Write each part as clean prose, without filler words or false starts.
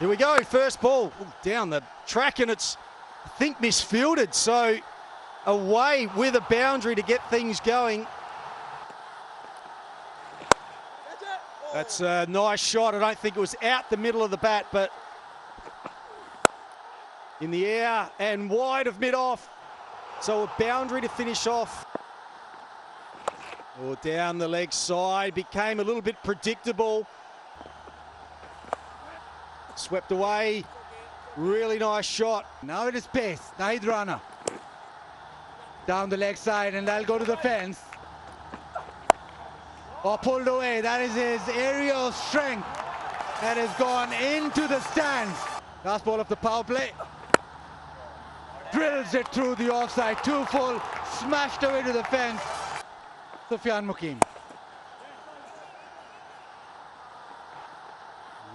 Here we go, first ball down the track, and it's, I think, misfielded. So away with a boundary to get things going. That's a nice shot. I don't think it was out the middle of the bat, but in the air and wide of mid-off. So a boundary to finish off. Or down the leg side, became a little bit predictable. Swept away, really nice shot. Now it is pace, Nahid Rana. Down the leg side, and that'll go to the fence. Or pulled away, that is his aerial strength. That has gone into the stands. Last ball of the power play. Drills it through the offside, 2 full, smashed away to the fence. Sufyan Mukim.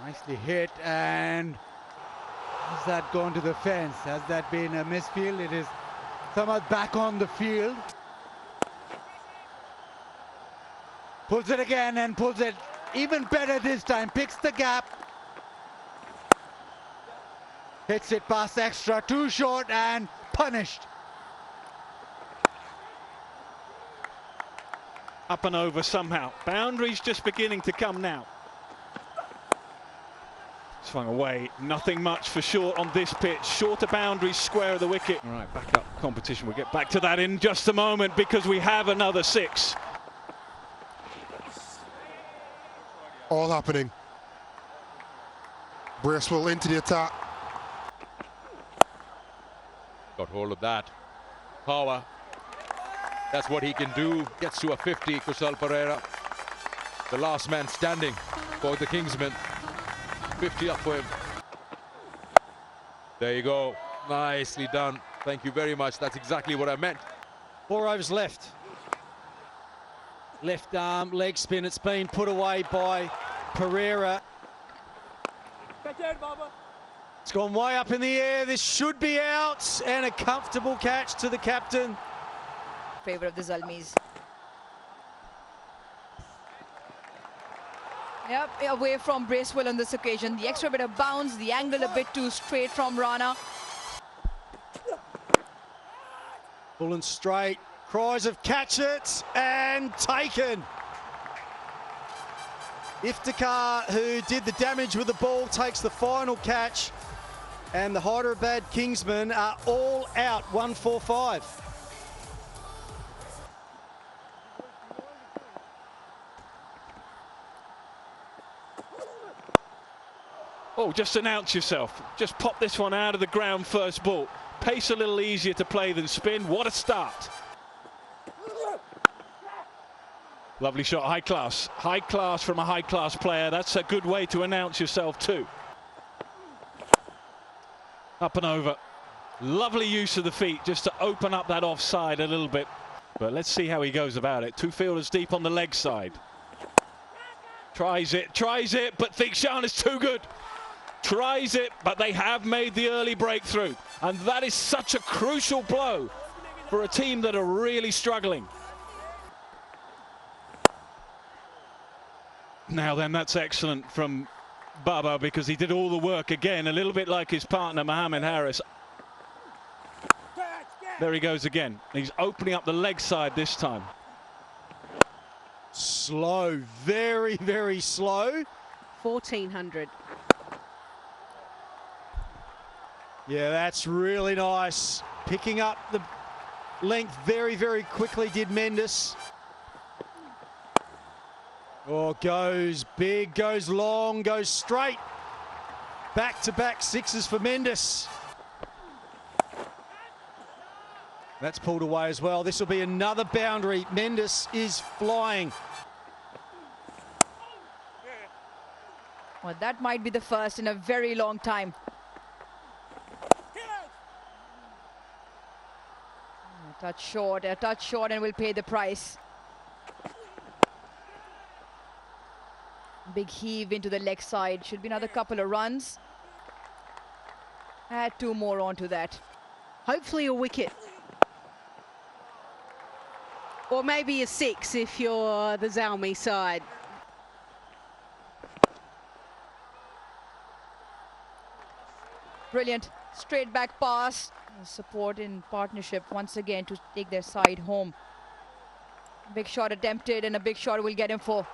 Nicely hit, and has that gone to the fence? Has that been a misfield? It is somewhat back on the field. Pulls it again and pulls it even better this time. Picks the gap. Hits it past extra, too short, and punished. Up and over somehow. Boundaries just beginning to come now. Swung away, nothing much for short on this pitch. Shorter boundaries, square of the wicket. All right, back up competition. We'll get back to that in just a moment because we have another 6. All happening. Bracewell into the attack. Got hold of that. Power. That's what he can do. Gets to a 50, Kusal Pereira. The last man standing for the Kingsmen. 50 up for him. There you go. Nicely done. Thank you very much. That's exactly what I meant. 4 overs left. Left arm, leg spin. It's been put away by Pereira. It's gone way up in the air. This should be out, and a comfortable catch to the captain. Favour of the Zalmis. Yep, away from Bracewell on this occasion. The extra bit of bounce, the angle a bit too straight from Rana. Full and straight. Cries of catch it, and taken. Iftikhar, who did the damage with the ball, takes the final catch. And the Hyderabad Kingsmen are all out, 145. Oh, just announce yourself. Just pop this one out of the ground first ball. Pace a little easier to play than spin. What a start. Lovely shot, high class. High class from a high class player. That's a good way to announce yourself too. Up and over. Lovely use of the feet just to open up that offside a little bit. But let's see how he goes about it. 2 fielders deep on the leg side. Tries it, but thinks Shan is too good. Tries it, but they have made the early breakthrough. And that is such a crucial blow for a team that are really struggling. Now then, that's excellent from Baba because he did all the work again, a little bit like his partner, Mohammed Harris. There he goes again. He's opening up the leg side this time. Slow, very, very slow. 1400. Yeah, that's really nice. Picking up the length very, very quickly did Mendes. Oh, goes big, goes long, goes straight. Back-to-back 6s for Mendes. That's pulled away as well. This will be another boundary. Mendes is flying. Well, that might be the first in a very long time. A touch short, and will pay the price. Big heave into the leg side. Should be another couple of runs. Add 2 more onto that. Hopefully a wicket. Or maybe a 6 if you're the Zalmi side. Brilliant. Straight back pass. Support in partnership once again to take their side home. Big shot attempted, and a big shot will get him 4.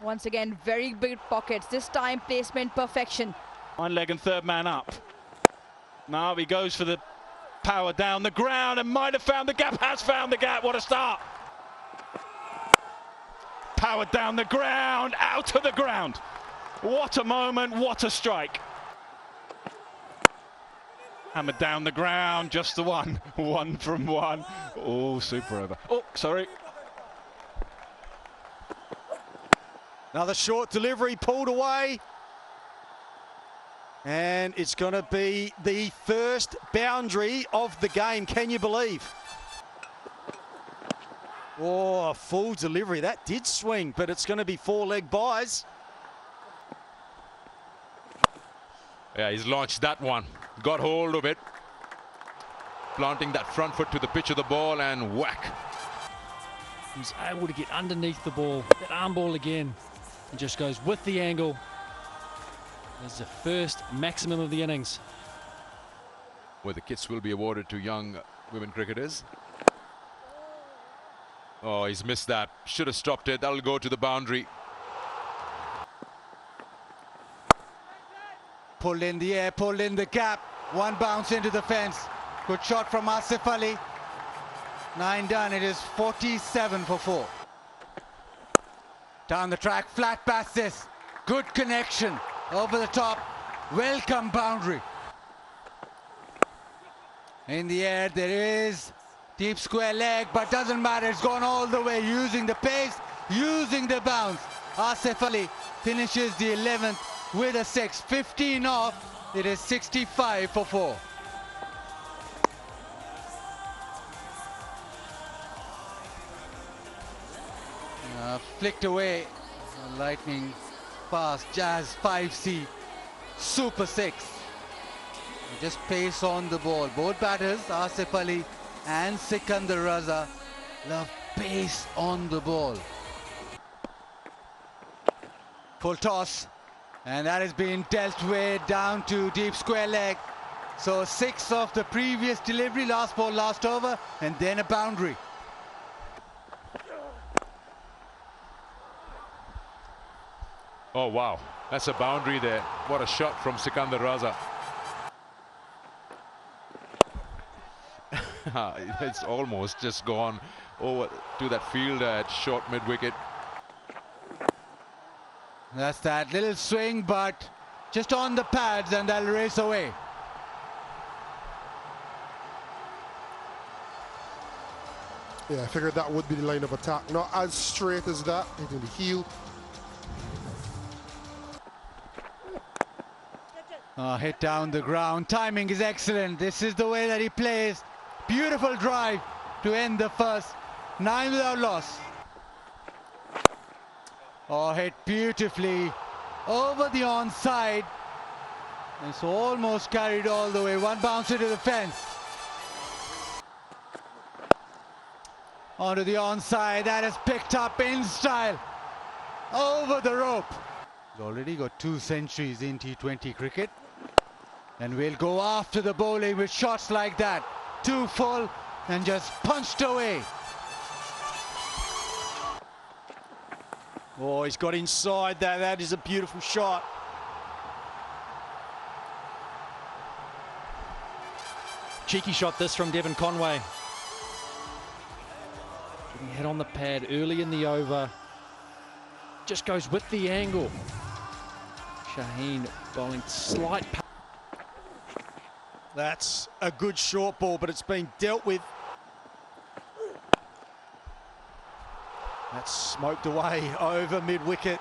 Once again, very big pockets. This time, placement perfection. One leg and third man up. Now he goes for the power down the ground and might have found the gap. Has found the gap. What a start. Power down the ground, out of the ground. What a moment, what a strike. Hammer down the ground, just the one. 1 from 1. Oh, super over. Oh, sorry. Another short delivery pulled away. And it's going to be the first boundary of the game. Can you believe? Oh, full delivery. That did swing, but it's going to be 4-leg buys. Yeah, he's launched that one. Got hold of it. Planting that front foot to the pitch of the ball and whack. He's able to get underneath the ball. That arm ball again. And just goes with the angle. There's the first maximum of the innings. Where the kits will be awarded to young women cricketers. Oh, he's missed that. Should have stopped it. That'll go to the boundary. Pulled in the air, pulled in the gap. One bounce into the fence. Good shot from Asif Ali. 9 done. It is 47 for 4. Down the track, flat past this. Good connection. Over the top. Welcome boundary. In the air, there is deep square leg, but doesn't matter. It's gone all the way, using the pace, using the bounce. Asif Ali finishes the 11th with a 6. 15 off. It is 65 for 4. Flicked away. Lightning fast. Jazz 5C. Super 6. Just pace on the ball. Both batters, Asif Ali and Sikandar Raza, love pace on the ball. Full toss. And that has been dealt with down to deep square leg. So 6 of the previous delivery, last ball, last over, and then a boundary. Oh, wow. That's a boundary there. What a shot from Sikandar Raza. It's almost just gone over to that fielder at short mid-wicket. That's that little swing, but just on the pads, and they'll race away. Yeah, I figured that would be the line of attack. Not as straight as that, hitting the heel. Hit down the ground. Timing is excellent. This is the way that he plays. Beautiful drive to end the first. 9 without loss. Oh, hit beautifully over the onside. It's almost carried all the way. One bounce into the fence. Onto the onside. That is picked up in style. Over the rope. He's already got 2 centuries in T20 cricket. And we'll go after the bowling with shots like that. 2 full and just punched away. Oh, he's got inside that. That is a beautiful shot. Cheeky shot this from Devon Conway. Getting hit on the pad early in the over. Just goes with the angle. Shaheen bowling slight. That's a good short ball, but it's been dealt with. That's smoked away over mid-wicket.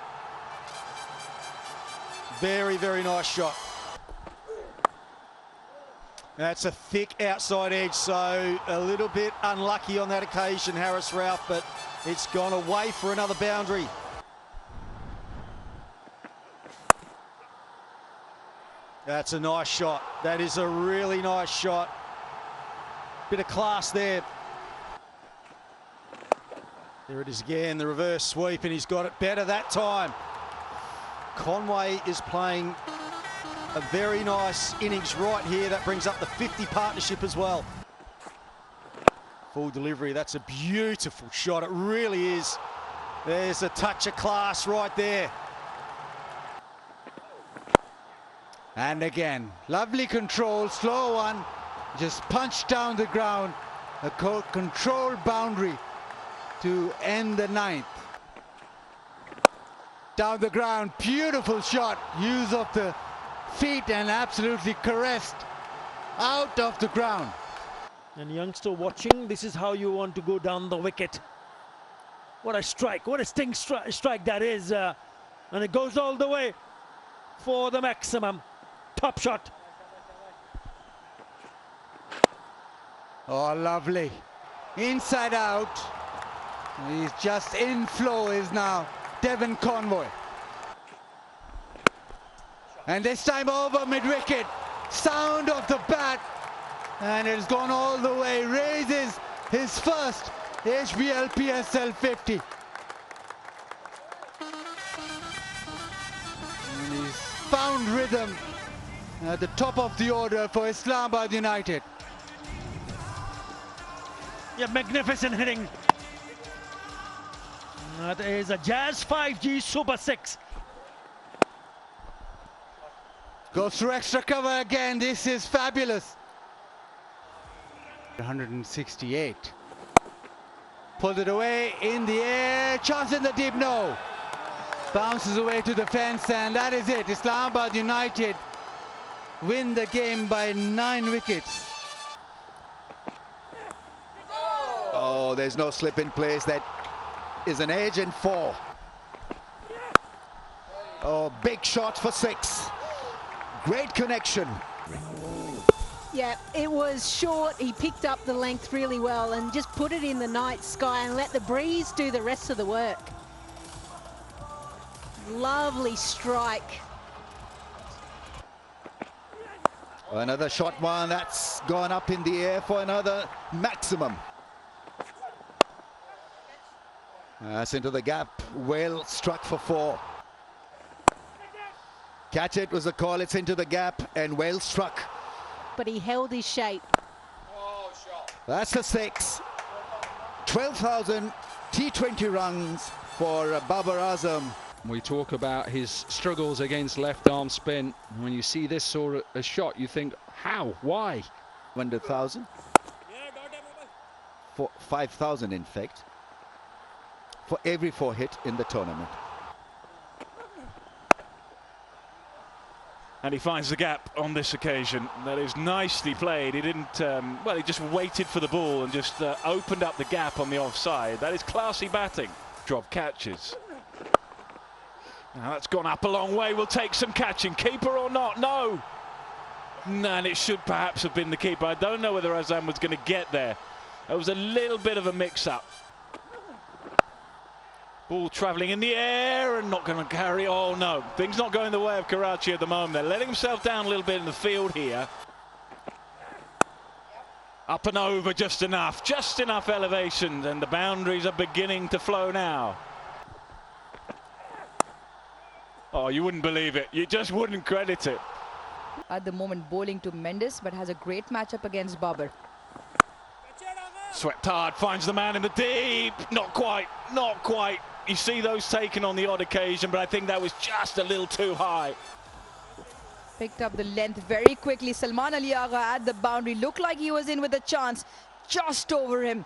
Very, very nice shot. That's a thick outside edge, so a little bit unlucky on that occasion, Harris Ralph, but it's gone away for another boundary. That's a nice shot. That is a really nice shot. Bit of class there. There it is again, the reverse sweep, and he's got it better that time. Conway is playing a very nice innings right here. That brings up the 50 partnership as well. Full delivery, that's a beautiful shot, it really is. There's a touch of class right there. And again, lovely control, slow one, just punched down the ground. A controlled boundary to end the ninth. Down the ground, beautiful shot, use of the feet and absolutely caressed out of the ground. And youngster watching, this is how you want to go down the wicket. What a strike, what a sting strike that is. And it goes all the way for the maximum. Top shot. Oh, lovely. Inside out. He's just in flow is now Devon Conway. And this time over mid-wicket. Sound of the bat. And it's gone all the way. Raises his first HBL PSL 50. And he's found rhythm at the top of the order for Islamabad United. Yeah, magnificent hitting. That is a Jazz 5G Super 6. Goes through extra cover again. This is fabulous. 168. Pulled it away in the air. Chance in the deep, no. Bounces away to the fence, and that is it. Islamabad United win the game by 9 wickets. Oh, there's no slip in place. That is an edge and 4. Oh, big shot for 6. Great connection. Yeah, it was short. He picked up the length really well and just put it in the night sky and let the breeze do the rest of the work. Lovely strike. Another short one that's gone up in the air for another maximum. That's into the gap. Well struck for 4. Catch it was a call. It's into the gap and well struck. But he held his shape. That's a 6. 12,000 T20 runs for Babar Azam. We talk about his struggles against left arm spin. When you see this sort of shot, you think, how? Why? 100,000. For 5,000 in fact. For every 4 hit in the tournament. And he finds the gap on this occasion. That is nicely played. He didn't, well, he just waited for the ball and just opened up the gap on the offside. That is classy batting. Drop catches. Now that's gone up a long way. We'll take some catching. Keeper or not? No. And it should perhaps have been the keeper. I don't know whether Azam was going to get there. It was a little bit of a mix-up. Ball travelling in the air and not going to carry. Oh no, things not going the way of Karachi at the moment. They're letting himself down a little bit in the field here. Up and over just enough elevation, and the boundaries are beginning to flow now. Oh, you wouldn't believe it. You just wouldn't credit it. At the moment bowling to Mendes, but has a great matchup against Babar. Swept hard, finds the man in the deep. Not quite, not quite. You see those taken on the odd occasion, but I think that was just a little too high. Picked up the length very quickly. Salman Ali Agha at the boundary. Looked like he was in with a chance. Just over him.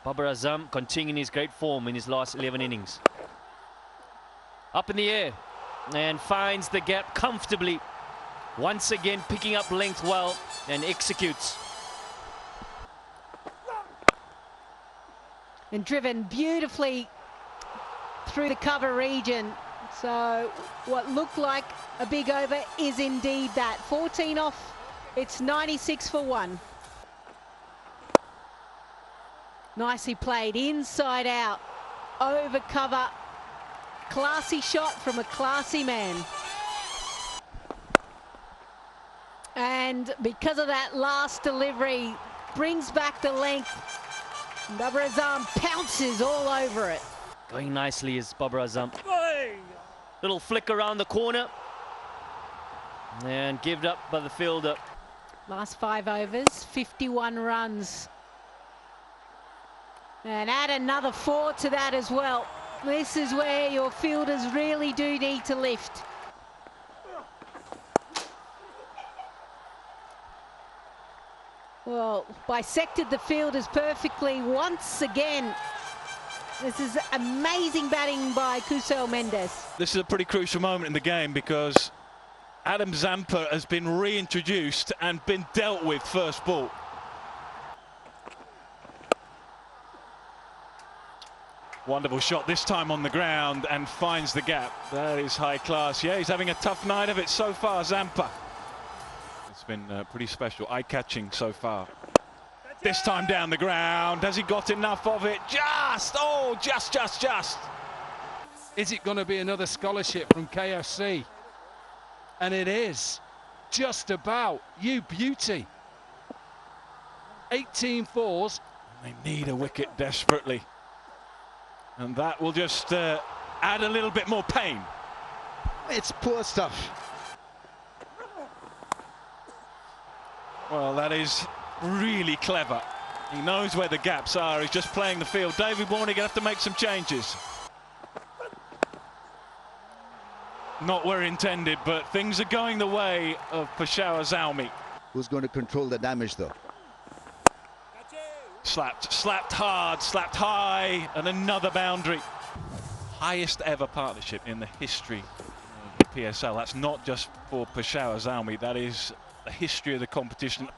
Babar Azam continuing his great form in his last 11 innings. Up in the air and finds the gap comfortably. Once again picking up length well and executes. And driven beautifully through the cover region. So what looked like a big over is indeed that. 14 off, it's 96 for 1. Nicely played, inside out, over cover. Classy shot from a classy man. And because of that last delivery, brings back the length. Babar Azam pounces all over it. Going nicely is Babar Azam. Little flick around the corner. And given up by the fielder. Last 5 overs, 51 runs. And add another 4 to that as well. This is where your fielders really do need to lift. Well, bisected the fielders perfectly once again. This is amazing batting by Kusel Mendes. This is a pretty crucial moment in the game because Adam Zampa has been reintroduced and been dealt with first ball. Wonderful shot this time on the ground and finds the gap. That is high class. Yeah, he's having a tough night of it so far, Zampa. It's been pretty special, eye-catching so far. This time down the ground. Has he got enough of it? Just! Oh, just. Is it going to be another scholarship from KFC? And it is. Just about. You beauty. 18 fours. They need a wicket desperately. And that will just add a little bit more pain. It's poor stuff. Well, that is really clever. He knows where the gaps are. He's just playing the field. David Warner going to have to make some changes. Not where intended, but things are going the way of Peshawar Zalmi. Who's going to control the damage, though? Slapped hard, slapped high, and another boundary. Highest ever partnership in the history of the PSL. That's not just for Peshawar Zalmi, that is the history of the competition.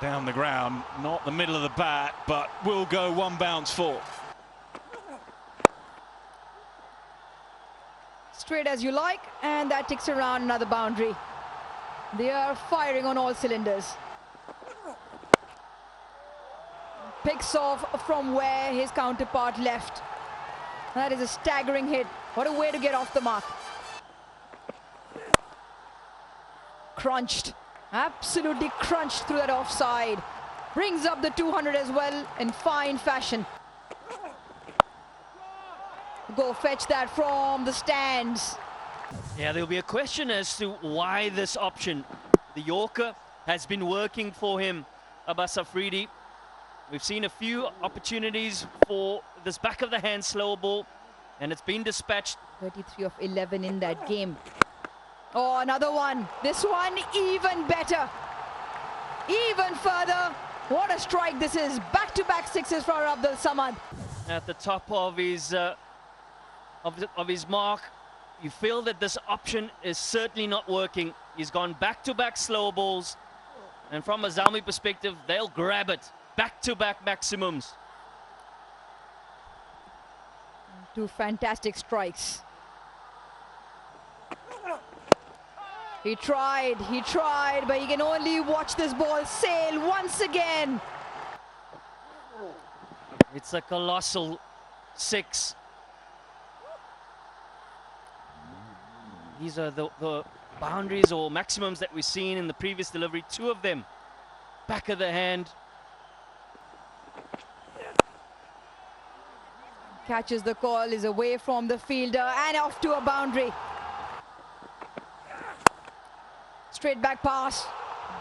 Down the ground, not the middle of the bat, but will go one bounce for. Straight as you like, and that ticks around another boundary. They are firing on all cylinders. Picks off from where his counterpart left. That is a staggering hit. What a way to get off the mark. Crunched. Absolutely crunched through that offside. Brings up the 200 as well in fine fashion. Go fetch that from the stands. Yeah, there'll be a question as to why this option. The Yorker has been working for him, Abbas Afridi. We've seen a few opportunities for this back of the hand slow ball, and it's been dispatched. 33 of 11 in that game. Oh, another one. This one even better. Even further. What a strike this is. Back-to-back sixes for Abdul Samad. At the top of his mark, you feel that this option is certainly not working. He's gone back-to-back slow balls, and from a Zalmi perspective, they'll grab it. Back-to-back maximums. Two fantastic strikes. He tried, but he can only watch this ball sail once again. It's a colossal 6. These are the boundaries or maximums that we've seen in the previous delivery. 2 of them back of the hand. Catches the call, is away from the fielder and off to a boundary. Straight back pass,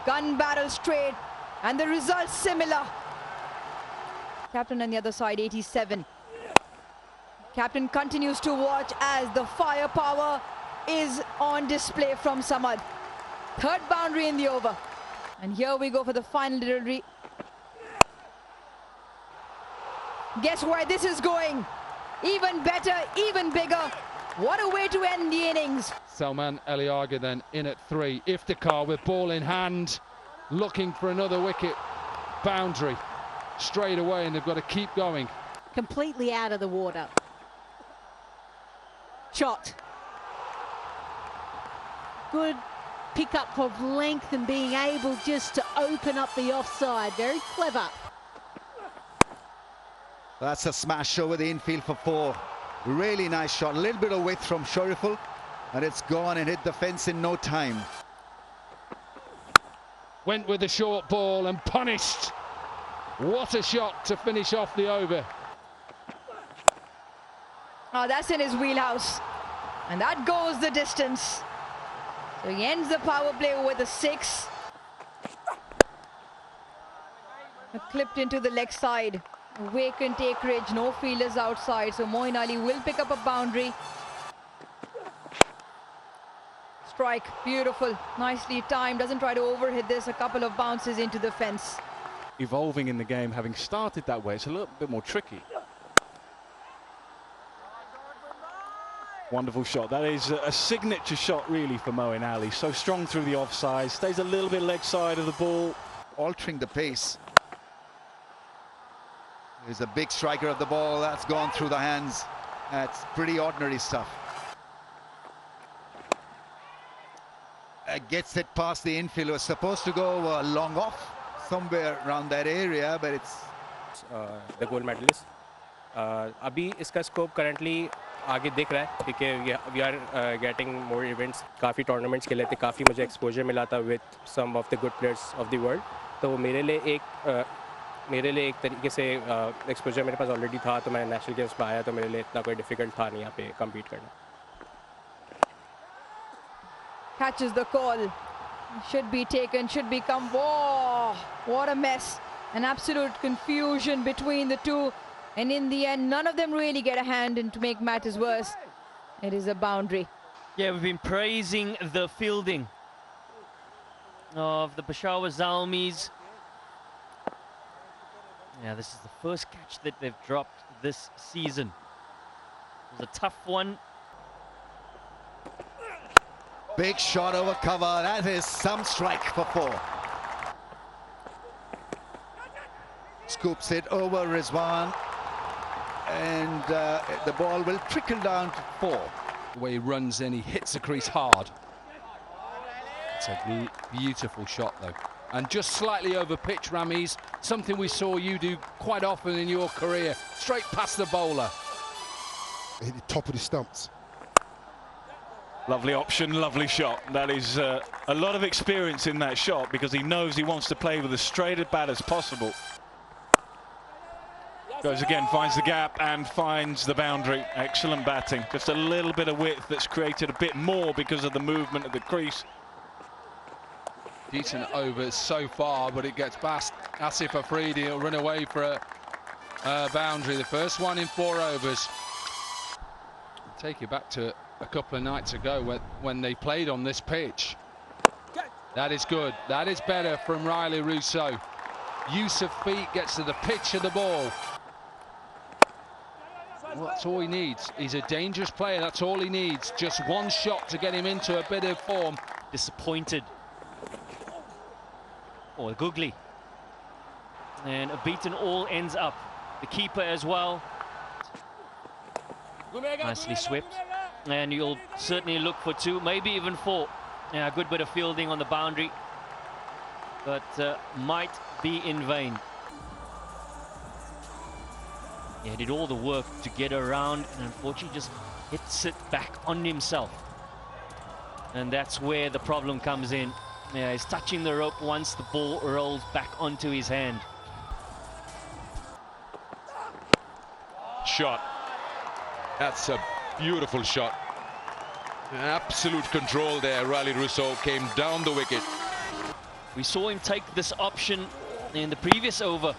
gun barrel straight, and the result similar. Captain on the other side, 87. Captain continues to watch as the firepower is on display from Samad. 3rd boundary in the over. And here we go for the final delivery. Guess where this is going? Even better, even bigger. What a way to end the innings. Salman Eliaga then in at 3. Iftikhar with ball in hand, looking for another wicket. Boundary straight away, and they've got to keep going. Completely out of the water. Shot. Good pick-up of length and being able just to open up the offside. Very clever. That's a smash over the infield for 4. Really nice shot. A little bit of width from Shariful, and it's gone and hit the fence in no time. Went with the short ball and punished. What a shot to finish off the over. Oh, that's in his wheelhouse. And that goes the distance. So he ends the power play with a 6. Clipped into the leg side. Vacant acreage, no fielders outside. So Moeen Ali will pick up a boundary. Strike, beautiful, nicely timed. Doesn't try to overhit this. A couple of bounces into the fence. Evolving in the game, having started that way, it's a little bit more tricky. Wonderful shot. That is a signature shot really for Moeen Ali. So strong through the offside, stays a little bit leg side of the ball. Altering the pace. He's a big striker of the ball. That's gone through the hands. That's pretty ordinary stuff. Gets it past the infield. Was supposed to go long off somewhere around that area, but it's the gold medalist. अभी इसका scope currently आगे दिख रहा है क्योंकि we are getting more events. काफ़ी tournaments खेले थे, काफ़ी मुझे exposure मिला था with some of the good players of the world. तो मेरे लिए एक तरीके से exposure मेरे पास already था, तो मैं national games में आया तो मेरे लिए इतना कोई difficult था नहीं यहाँ पे compete करना. Catches the call. Should be taken, should become. Whoa! What a mess. An absolute confusion between the two. And in the end, none of them really get a hand in to make matters worse. It is a boundary. Yeah, we've been praising the fielding of the Peshawar Zalmis. Yeah, this is the first catch that they've dropped this season. It was a tough one. big shot over cover. That is some strike for 4. Scoops it over Rizwan, and the ball will trickle down to 4. The way he runs in, he hits the crease hard. It's a beautiful shot though, and just slightly over pitch, Ramiz, something we saw you do quite often in your career, straight past the bowler. Hit the top of the stumps. Lovely option, lovely shot. That is a lot of experience in that shot, because he knows he wants to play with as straight a bat as possible. Goes again, finds the gap and finds the boundary. Excellent batting. Just a little bit of width that's created a bit more because of the movement of the crease. Decent over so far, but it gets past Asif Afridi. He'll run away for a boundary. The first one in 4 overs. I'll take you back to a couple of nights ago when they played on this pitch. That is good. That is better from Riley Russo. Use of feet, gets to the pitch of the ball. Well, that's all he needs. He's a dangerous player. That's all he needs. Just one shot to get him into a bit of form. Disappointed. Oh, googly. And a beaten all ends up. The keeper as well. Nicely swept. And you'll certainly look for 2, maybe even 4. Yeah, a good bit of fielding on the boundary, but might be in vain. Yeah, he did all the work to get around, and unfortunately just hits it back on himself. And that's where the problem comes in. Yeah, he's touching the rope once the ball rolls back onto his hand. Shot. That's a beautiful shot. Absolute control there. Riley Russo came down the wicket. We saw him take this option in the previous over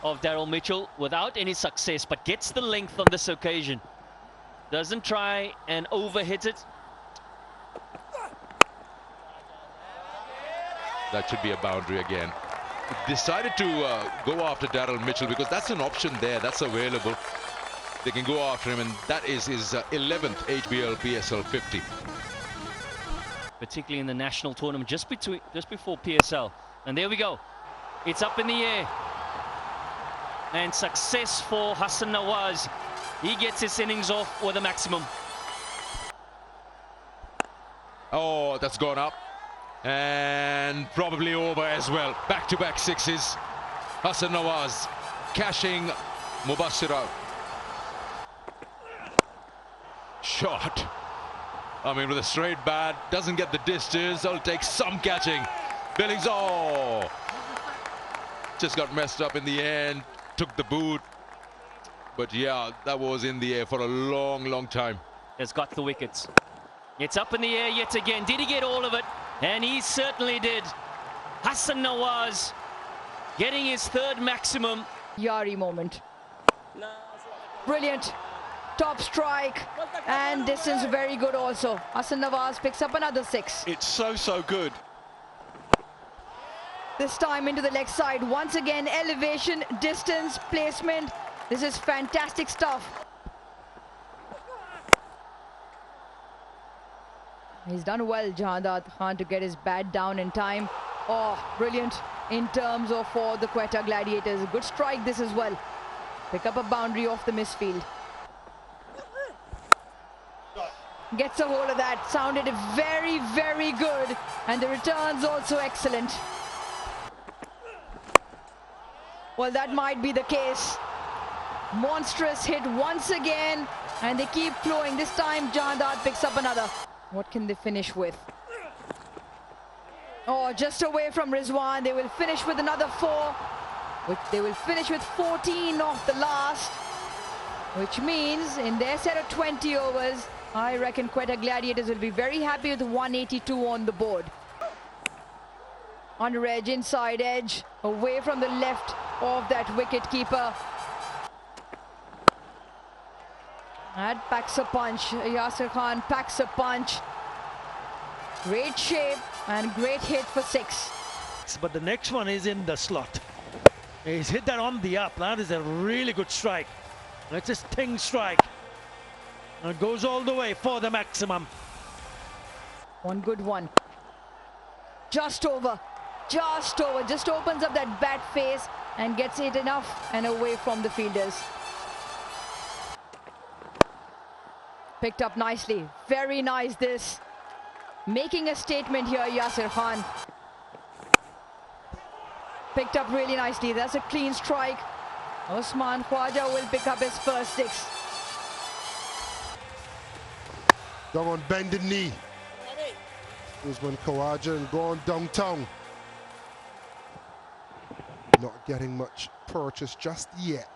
of Daryl Mitchell without any success, but gets the length on this occasion. Doesn't try and overhit it. That should be a boundary again. Decided to go after Daryl Mitchell because that's an option there. That's available. They can go after him, and that is his 11th HBL PSL 50. Particularly in the national tournament, just before PSL. And there we go. It's up in the air. And success for Hassan Nawaz. He gets his innings off with a maximum. Oh, that's gone up. And probably over as well. Back-to-back sixes. Hassan Nawaz cashing Mubassir out. Shot. I mean, with a straight bat, doesn't get the distance. I'll take some catching. Billings, oh! Just got messed up in the end. Took the boot. But yeah, that was in the air for a long, long time. Has got the wickets. It's up in the air yet again. Did he get all of it? And he certainly did. Hassan Nawaz getting his third maximum. Yari moment. Brilliant. Top strike. And distance very good also. Hassan Nawaz picks up another 6. It's so good. This time into the leg side. Once again, elevation, distance, placement. This is fantastic stuff. He's done well, Jahandat Khan, to get his bat down in time. Oh, brilliant in terms of for the Quetta Gladiators. A good strike this as well. Pick up a boundary off the misfield. Gets a hold of that. Sounded very, very good. And the returns also excellent. Well, that might be the case. Monstrous hit once again. And they keep flowing. This time, Jahandat picks up another. What can they finish with? Oh, just away from Rizwan. They will finish with another 4. They will finish with 14 off the last. Which means in their set of 20 overs, I reckon Quetta Gladiators will be very happy with 182 on the board. Under edge, inside edge, away from the left of that wicket keeper. That packs a punch. Yasir Khan packs a punch. Great shape and great hit for 6. But the next one is in the slot. He's hit that on the up. That is a really good strike. That's a sting strike. And it goes all the way for the maximum. One good one. Just over. Just over. Just opens up that bat face and gets it enough and away from the fielders. Picked up nicely. Very nice this. Making a statement here, Yasir Khan. Picked up really nicely. That's a clean strike. Osman Khwaja will pick up his first 6. Zaman bending knee. Osman Khwaja and going downtown. Not getting much purchase just yet.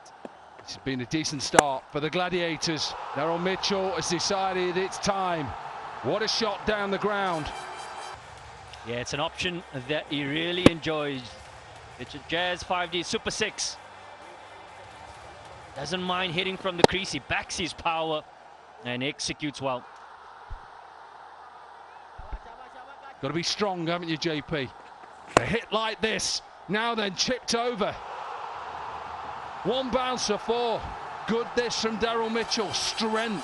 It's been a decent start for the Gladiators. Daryl Mitchell has decided it's time. What a shot down the ground. Yeah, it's an option that he really enjoys. It's a Jazz 5D Super 6. Doesn't mind hitting from the crease. He backs his power and executes well. Got to be strong, haven't you, JP? A hit like this, now then chipped over. One bounce for 4. Good this from Daryl Mitchell. Strength.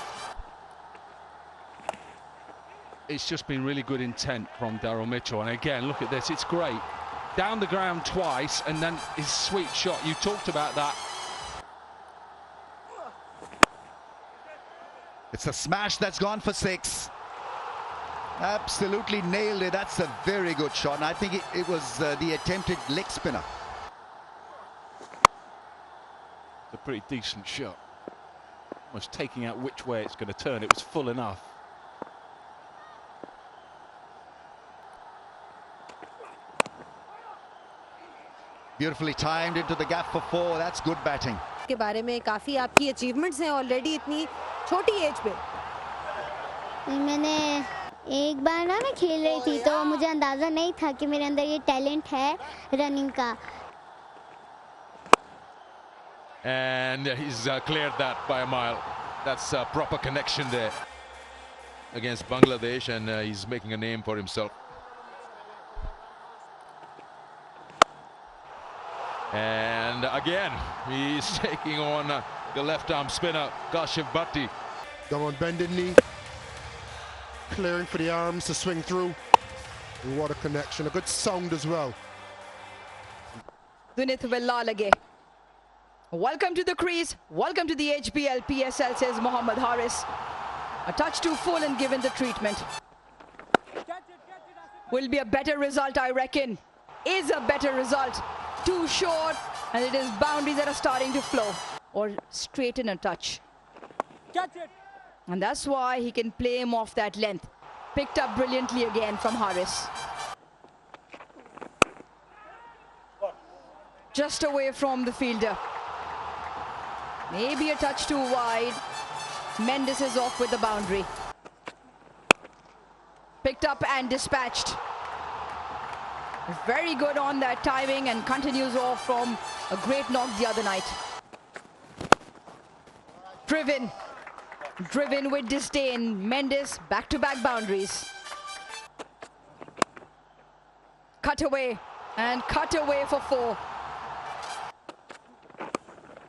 It's just been really good intent from Daryl Mitchell. And again, look at this. It's great. Down the ground twice, and then his sweet shot. You talked about that. It's a smash that's gone for 6. Absolutely nailed it. That's a very good shot. And I think it was the attempted leg spinner. A pretty decent shot. Almost taking out which way it's going to turn. It was full enough. Beautifully timed into the gap for 4. That's good batting. के बारे में काफी आपकी achievements हैं already इतनी छोटी as पे। मैंने एक बार ना मैं खेल रही थी तो मुझे अंदाजा नहीं था कि मेरे अंदर ये टैलेंट है रनिंग का। And he's cleared that by a mile. That's a proper connection there against Bangladesh, and he's making a name for himself. And again, he's taking on the left-arm spinner, Kashif Bhatti. Zaman bending knee. Clearing for the arms to swing through. And what a connection. A good sound as well. Dunit Vellalage. Welcome to the crease. Welcome to the HBL PSL, says Mohammad Haris. A touch too full and given the treatment. Will be a better result, I reckon. Is a better result. Too short, and it is boundaries that are starting to flow. Or straighten a touch. And that's why he can play him off that length. Picked up brilliantly again from Haris. Just away from the fielder. Maybe a touch too wide. Mendes is off with the boundary. Picked up and dispatched. Very good on that timing and continues off from a great knock the other night. Driven with disdain. Mendes back-to-back boundaries. Cut away and cut away for 4.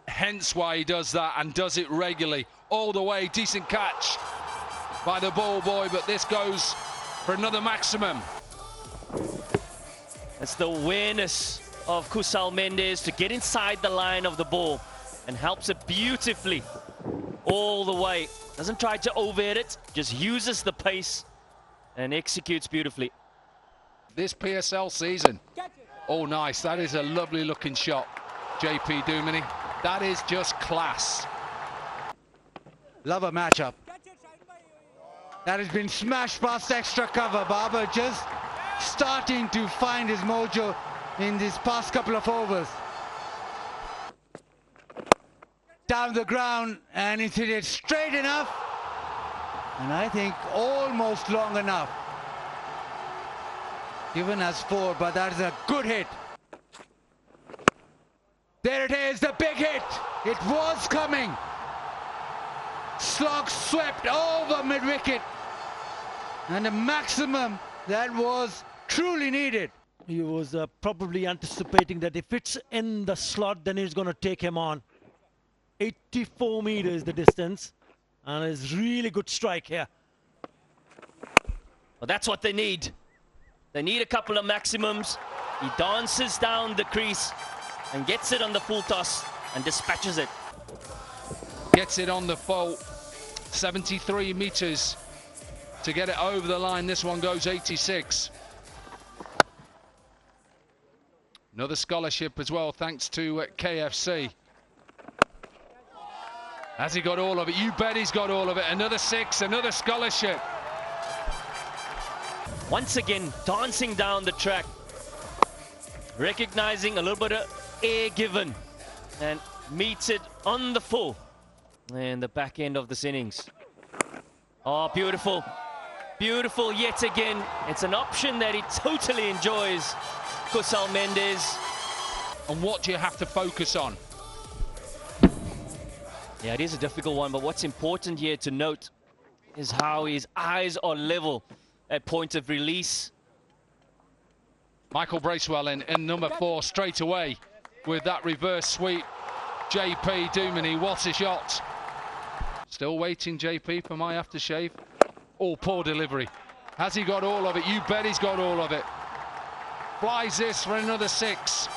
Hence why he does that and does it regularly. All the way, decent catch by the ball boy, but this goes for another maximum. That's the awareness of Kusal Mendes to get inside the line of the ball and helps it beautifully all the way. Doesn't try to over-hit it, just uses the pace and executes beautifully. This PSL season. Oh, nice. That is a lovely looking shot, JP Dumini. That is just class. Love a matchup. That has been smashed past extra cover. Babar just starting to find his mojo in these past couple of overs. Down the ground, and it's hit it straight enough. And I think almost long enough. Given as 4, but that is a good hit. There it is, the big hit. It was coming. Slog swept over mid-wicket. And a maximum that was truly needed. He was probably anticipating that if it's in the slot, then he's going to take him on. 84 meters the distance. And it's really good strike here. Well, that's what they need. They need a couple of maximums. He dances down the crease and gets it on the full toss and dispatches it. Gets it on the full 73 meters to get it over the line. This one goes 86. Another scholarship as well, thanks to KFC. Has he got all of it? You bet he's got all of it. Another 6, another scholarship. Once again, dancing down the track. Recognizing a little bit of air given. And meets it on the full. And the back end of this innings. Oh, beautiful. Beautiful yet again. It's an option that he totally enjoys. Kusal Mendes. And what do you have to focus on? Yeah, it is a difficult one, but what's important here to note is how his eyes are level at point of release. Michael Bracewell in number 4 straight away with that reverse sweep. JP Dumini, what a shot. Still waiting, JP, for my aftershave. Oh, poor delivery. Has he got all of it? You bet he's got all of it. Flies this for another 6.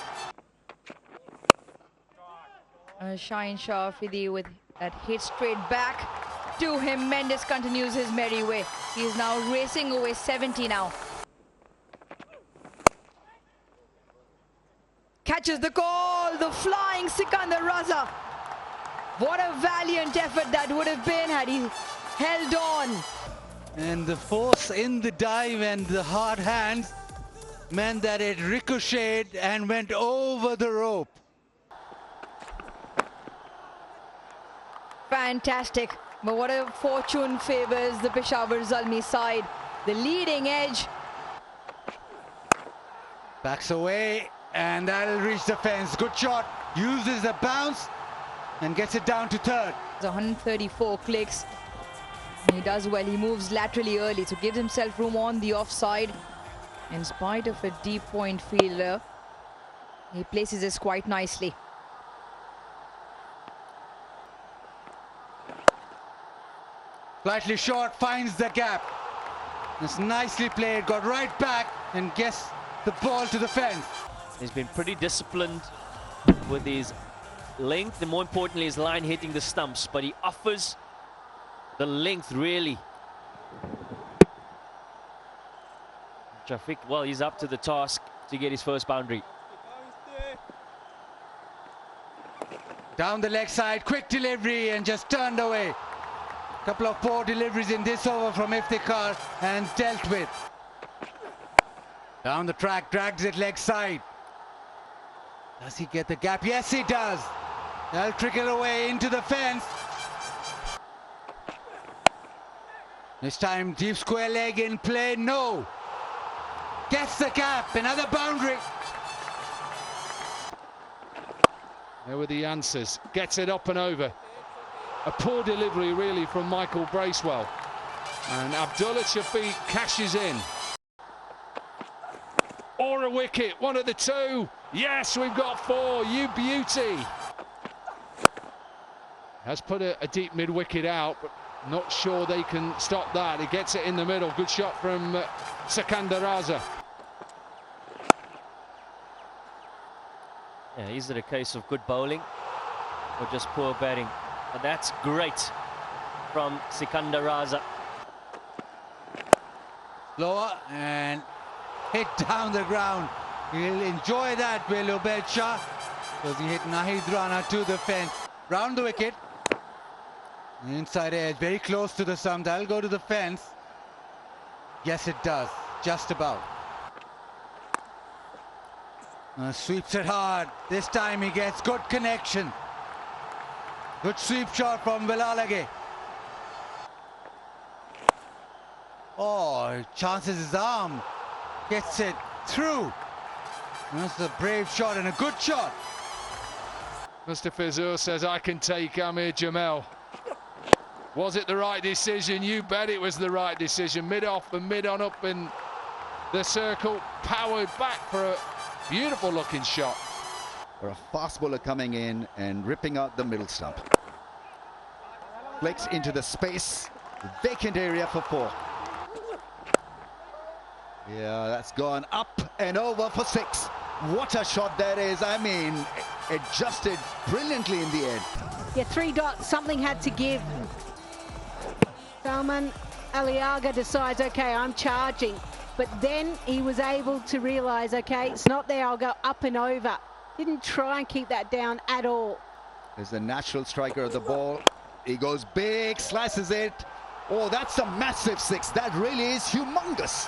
Shine Shah Fidi with that hit straight back to him. Mendes continues his merry way. He is now racing away 70 now. Catches the call, the flying Sikandar Raza. What a valiant effort that would have been had he held on. And the force in the dive and the hard hands meant that it ricocheted and went over the rope. Fantastic. But what a fortune favors the Peshawar Zalmi side. The leading edge. Backs away, and that'll reach the fence. Good shot. Uses a bounce and gets it down to 3rd. 134 clicks. He does well. He moves laterally early to give himself room on the offside. In spite of a deep point fielder, he places this quite nicely. Slightly short, finds the gap. It's nicely played, got right back and gets the ball to the fence. He's been pretty disciplined with his length and more importantly his line hitting the stumps, but he offers the length really. Shafiq, well, he's up to the task to get his first boundary. Down the leg side, quick delivery and just turned away. Couple of poor deliveries in this over from Iftikhar and dealt with. Down the track, drags it leg side. Does he get the gap? Yes, he does. They'll trickle away into the fence. This time deep square leg in play, no. Gets the gap, another boundary. There were the answers. Gets it up and over. A poor delivery really from Michael Bracewell. And Abdullah Shafiq cashes in. Or a wicket, one of the two. Yes, we've got four, you beauty. Has put a deep mid-wicket out, but not sure they can stop that. He gets it in the middle. Good shot from Sikandar Raza. Yeah, is it a case of good bowling or just poor batting? But that's great from Sikandar Raza. Lower and hit down the ground. He'll enjoy that, will Ubaid Shah, because he hit Nahid Rana to the fence. Round the wicket. Inside edge, very close to the stump. That'll go to the fence. Yes, it does. Just about. Sweeps it hard. This time he gets good connection. Good sweep shot from Vilalage. Oh, chances his arm. Gets it through. That's a brave shot and a good shot. Mr. Fizur says, I can take Amir Jamel. Was it the right decision? You bet it was the right decision. Mid off and mid on up in the circle. Powered back for a beautiful looking shot. For a fast bowler coming in and ripping out the middle stump. Flicks into the space. Vacant area for 4. Yeah, that's gone up and over for 6. What a shot that is. I mean, adjusted brilliantly in the end. Yeah, 3 dots, something had to give. Salman Aliaga decides, okay, I'm charging. But then he was able to realise, okay, it's not there, I'll go up and over. Didn't try and keep that down at all. There's the natural striker of the ball. He goes big, slices it. Oh, that's a massive 6. That really is humongous.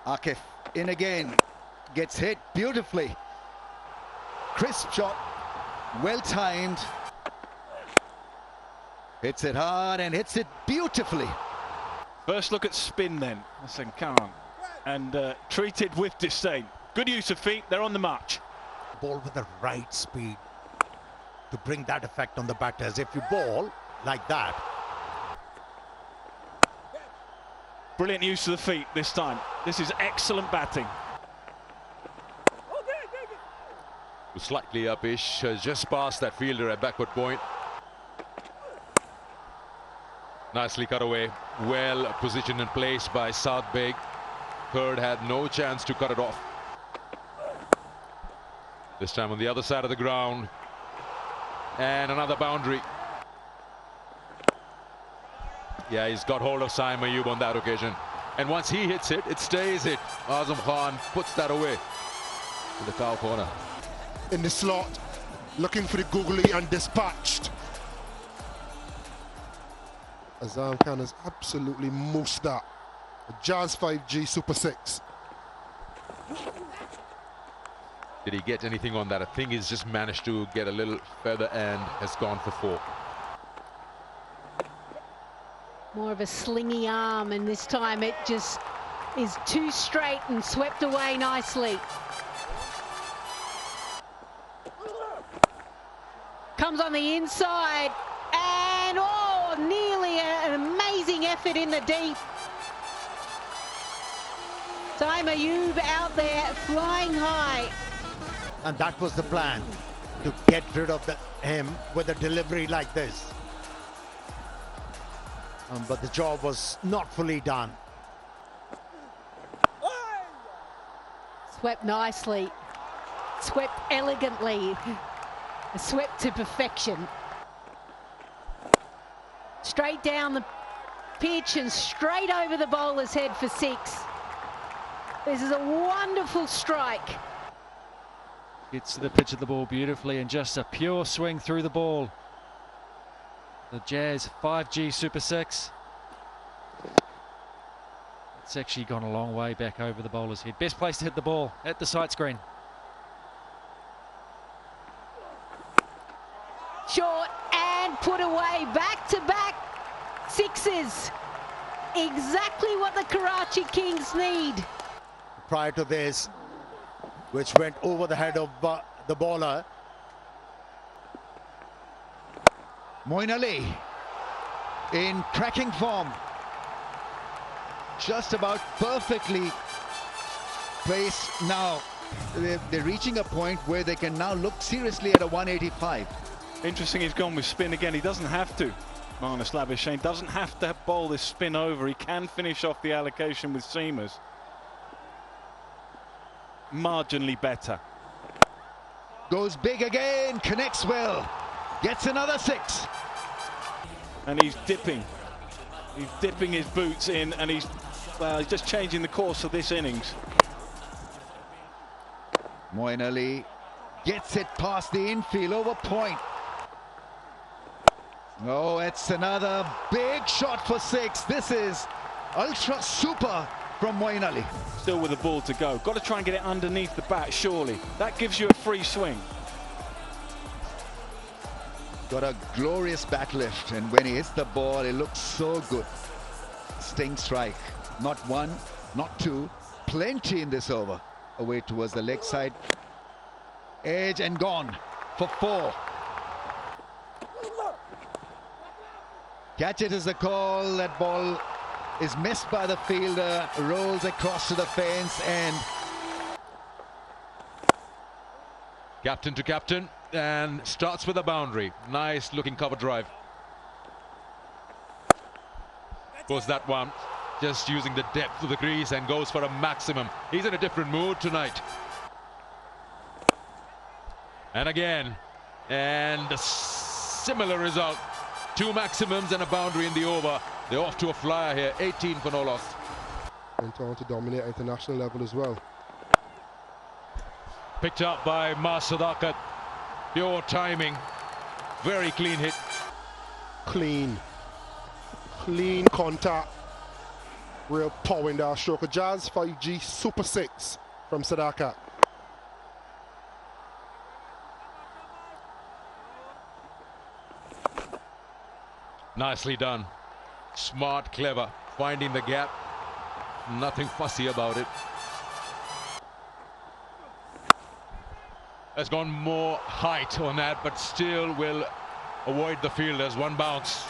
Akif in again. Gets hit beautifully. Crisp shot. Well timed. Hits it hard and hits it beautifully. First look at spin then. I said, come on. And treated with disdain. Good use of feet. They're on the march. Ball with the right speed to bring that effect on the batters. If you bowl like that. Brilliant use of the feet this time. This is excellent batting. Slightly upish, just past that fielder at backward point. Nicely cut away. Well positioned and placed by Saad Beg. Third had no chance to cut it off. This time on the other side of the ground. And another boundary. Yeah, he's got hold of Saim Ayub on that occasion. And once he hits it, it stays it. Azam Khan puts that away to the cow corner. In the slot, looking for the googly and dispatched. Azam Khan has absolutely moosed that. A Jazz 5G Super 6. Did he get anything on that? I think he's just managed to get a little feather and has gone for 4. More of a slingy arm, and this time it just is too straight and swept away nicely. Comes on the inside, and oh, nearly an amazing effort in the deep. Saim Ayub out there flying high. And that was the plan, to get rid of him with a delivery like this. But the job was not fully done. Swept nicely, swept elegantly, swept to perfection. Straight down the pitch and straight over the bowler's head for 6. This is a wonderful strike. Gets to the pitch of the ball beautifully and just a pure swing through the ball. The Jazz 5G Super 6. It's actually gone a long way back over the bowler's head. Best place to hit the ball at the sight screen. Conway, back-to-back sixes. Exactly what the Karachi Kings need. Prior to this, which went over the head of the bowler. Moin Ali in cracking form. Just about perfectly placed now. They're reaching a point where they can now look seriously at a 185. Interesting, he's gone with spin again. He doesn't have to. Marnus Labuschagne doesn't have to bowl this spin over. He can finish off the allocation with seamers. Marginally better. Goes big again, connects well, gets another 6. And he's dipping. He's dipping his boots in, and he's just changing the course of this innings. Moin Ali gets it past the infield over point. Oh, it's another big shot for 6. This is ultra super from Moin Ali. Still with the ball to go. Got to try and get it underneath the bat, surely. That gives you a free swing. Got a glorious bat lift, and when he hits the ball, it looks so good. Sting strike. Not one, not two, plenty in this over. Away towards the leg side. Edge and gone for 4. Catch it is the call. That ball is missed by the fielder, rolls across to the fence, and Captain to captain, and starts with a boundary. Nice looking cover drive. Goes that one, just using the depth of the crease, and goes for a maximum. He's in a different mood tonight. And again, and a similar result. 2 maximums and a boundary in the over. They're off to a flyer here, 18 for no loss. Went on to dominate at international level as well. Picked up by Mas Sadakat. Pure timing. Very clean hit. Clean contact. Real power in that stroke. A Jazz 5G Super 6 from Sadakat. Nicely done. Smart, clever, finding the gap. Nothing fussy about it. Has gone more height on that, but still will avoid the fielders. 1 bounce.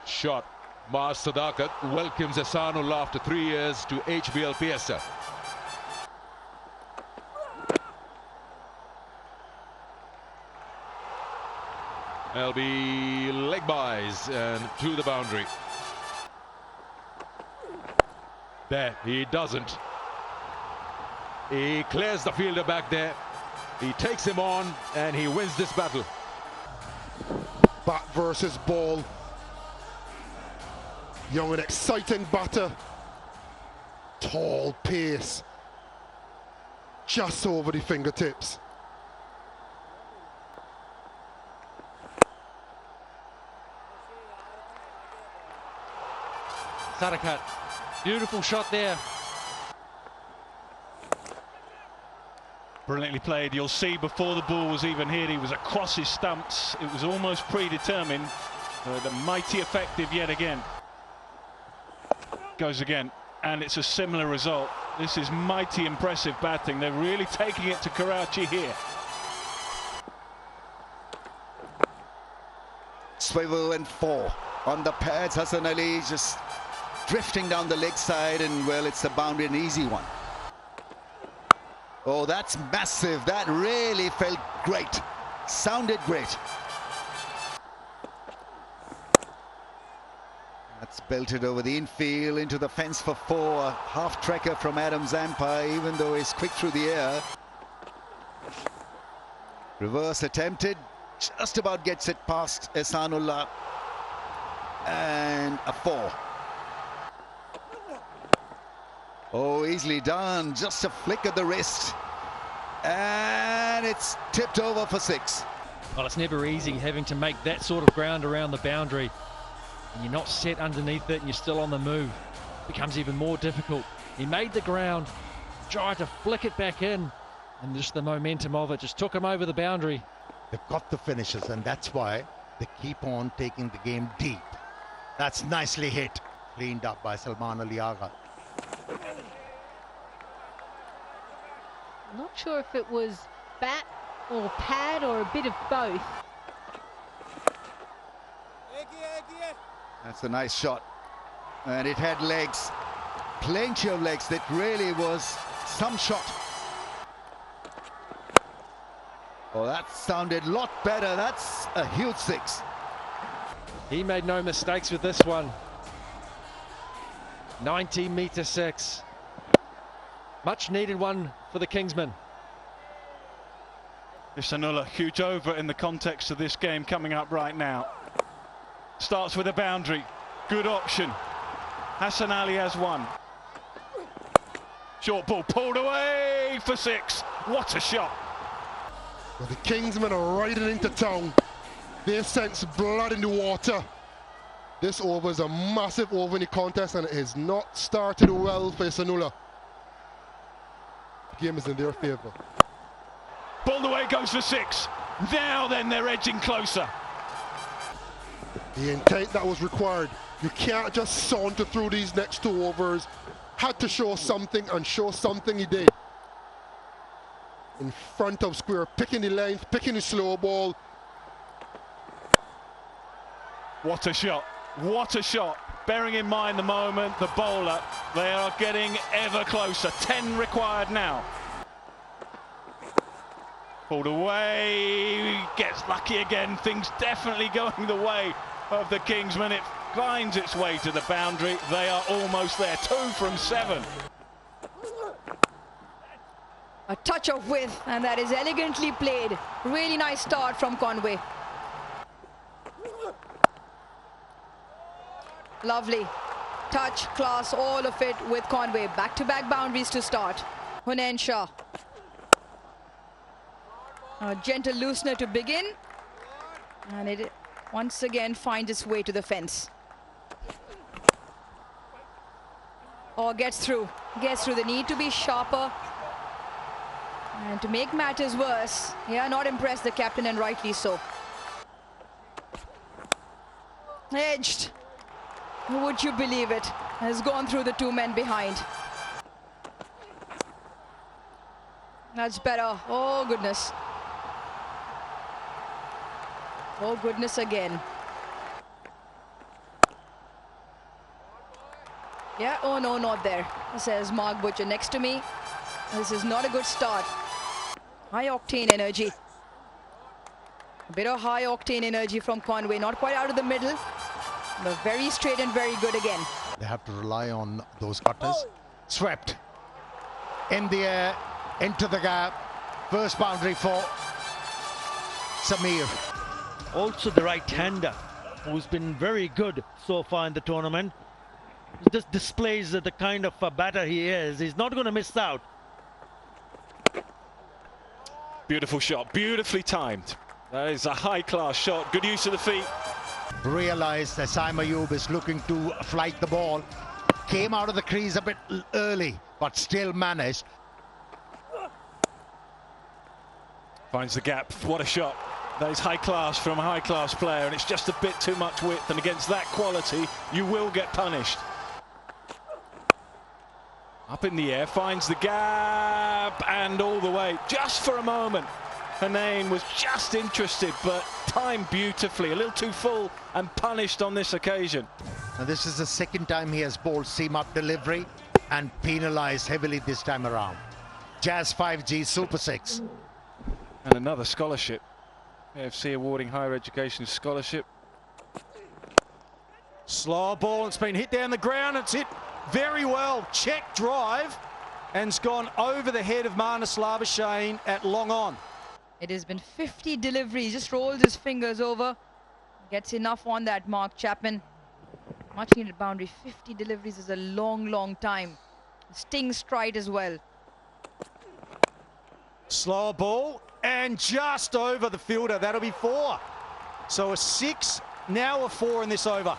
Shot. Mas Sadakat welcomes Ehsanullah after 3 years to HBL PSL. There'll be leg buys and to the boundary. There, he doesn't. He clears the fielder back there. He takes him on and he wins this battle. Bat versus ball. Young and exciting batter. Tall pace. Just over the fingertips. Sadakat, beautiful shot there. Brilliantly played. You'll see before the ball was even hit, he was across his stumps. It was almost predetermined. The mighty effective yet again. Goes again, and it's a similar result. This is mighty impressive batting. They're really taking it to Karachi here. Swivel and 4 on the pads. Hassan Ali just drifting down the leg side, and well, it's a boundary, an easy one. Oh, that's massive. That really felt great. Sounded great. That's belted over the infield into the fence for 4. A half tracker from Adam Zampa, even though he's quick through the air. Reverse attempted. Just about gets it past Ehsanullah. And a 4. Oh, easily done. Just a flick of the wrist. And it's tipped over for 6. Well, it's never easy having to make that sort of ground around the boundary. And you're not set underneath it and you're still on the move. It becomes even more difficult. He made the ground, tried to flick it back in, And just the momentum of it just took him over the boundary. They've got the finishes, and that's why they keep on taking the game deep. That's nicely hit. Cleaned up by Salman Ali Agha. Not sure if it was bat or pad or a bit of both. That's a nice shot. And it had legs. Plenty of legs. That really was some shot. Oh, that sounded a lot better. That's a huge six. He made no mistakes with this one. 90-metre six. Much needed one for the Kingsmen. Ihsanullah, huge over in the context of this game coming up right now. Starts with a boundary. Good option. Hassan Ali has one. Short ball pulled away for six. What a shot. Well, the Kingsmen are riding into town. They sense blood in the water. This over is a massive over in the contest, and it has not started well for Ihsanullah. The game is in their favour. Ball away goes for six. Now then they're edging closer. The intent that was required. You can't just saunter through these next two overs. Had to show something, and show something he did. In front of square, picking the length, picking the slow ball. What a shot. What a shot. Bearing in mind the moment, the bowler, they are getting ever closer. 10 required now. Pulled away, gets lucky again. Things definitely going the way of the Kingsmen. It finds its way to the boundary. They are almost there. 2 from 7. A touch of width, and that is elegantly played. Really nice start from Conway. Lovely. Touch, class, all of it with Conway. Back-to-back boundaries to start. Hunain Shah. A gentle loosener to begin. And it once again finds its way to the fence. Or gets through. Gets through. They need to be sharper. And to make matters worse, yeah, not impressed, the captain, and rightly so. Edged. Would you believe it? Has gone through the 2 men behind. That's better. Oh, goodness. Oh, goodness again. Yeah, oh no, not there, says Mark Butcher next to me. This is not a good start. High octane energy. A bit of high octane energy from Conway. Not quite out of the middle, but very straight and very good again. They have to rely on those cutters. Swept. In the air, into the gap. First boundary for Samir. Also the right-hander, who's been very good so far in the tournament. Just displays the kind of a batter he is. He's not going to miss out. Beautiful shot, beautifully timed. That is a high-class shot. Good use of the feet. Realized that Saim Ayub is looking to flight the ball. Came out of the crease a bit early, but still managed. Finds the gap. What a shot. That is high class from a high-class player, and it's just a bit too much width, and against that quality, you will get punished. Up in the air, finds the gap, and all the way, just for a moment. Hunain was just interested, but timed beautifully. A little too full and punished on this occasion. Now this is the second time he has bowled seam-up delivery and penalised heavily this time around. Jazz 5G Super 6. And another scholarship. AFC awarding higher education scholarship. Slow ball, it's been hit down the ground, it's hit very well. Check drive, and it's gone over the head of Marnus Labuschagne at long on. It has been 50 deliveries, just rolls his fingers over. Gets enough on that mark, Chapman. Much needed boundary. 50 deliveries is a long, long time. Sting stride as well. Slow ball, and just over the fielder. That'll be 4. So a 6, now a 4 in this over.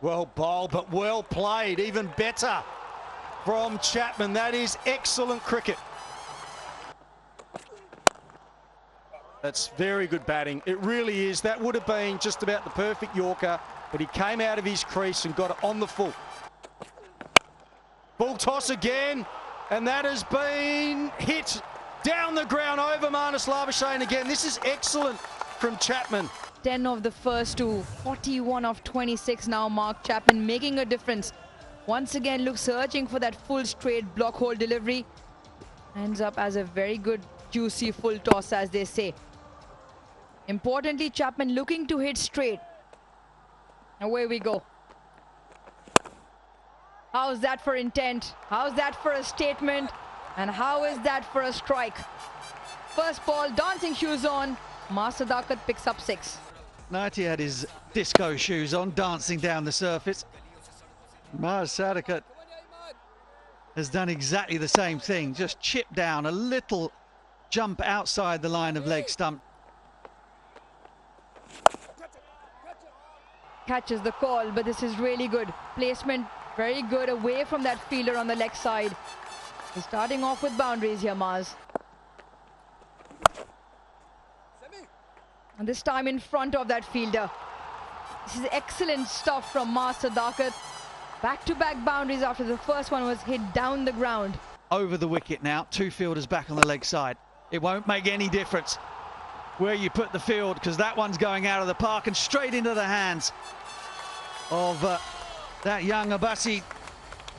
Well bowled, but well played. Even better from Chapman. That is excellent cricket. That's very good batting. It really is. That would have been just about the perfect Yorker, but he came out of his crease and got it on the full. Ball toss again, and that has been hit down the ground over Marnus Labuschagne again. This is excellent from Chapman. 10 of the first two, 41 of 26 now. Mark Chapman making a difference. Once again, looks searching for that full straight block hole delivery. Ends up as a very good, juicy full toss, as they say. Importantly, Chapman looking to hit straight. Away we go. How's that for intent? How's that for a statement? And how is that for a strike? First ball, dancing shoes on. Mas Sadakat picks up 6. Nighty had his disco shoes on, dancing down the surface. Mas Sadakat has done exactly the same thing, just chipped down a little jump outside the line of leg stump. Catches the call, but this is really good. Placement very good away from that fielder on the leg side. He's starting off with boundaries here, Maz. And this time in front of that fielder. This is excellent stuff from Mas Sadakat. Back-to-back boundaries after the first one was hit down the ground. Over the wicket now, 2 fielders back on the leg side. It won't make any difference where you put the field, because that one's going out of the park and straight into the hands of that young Abbasi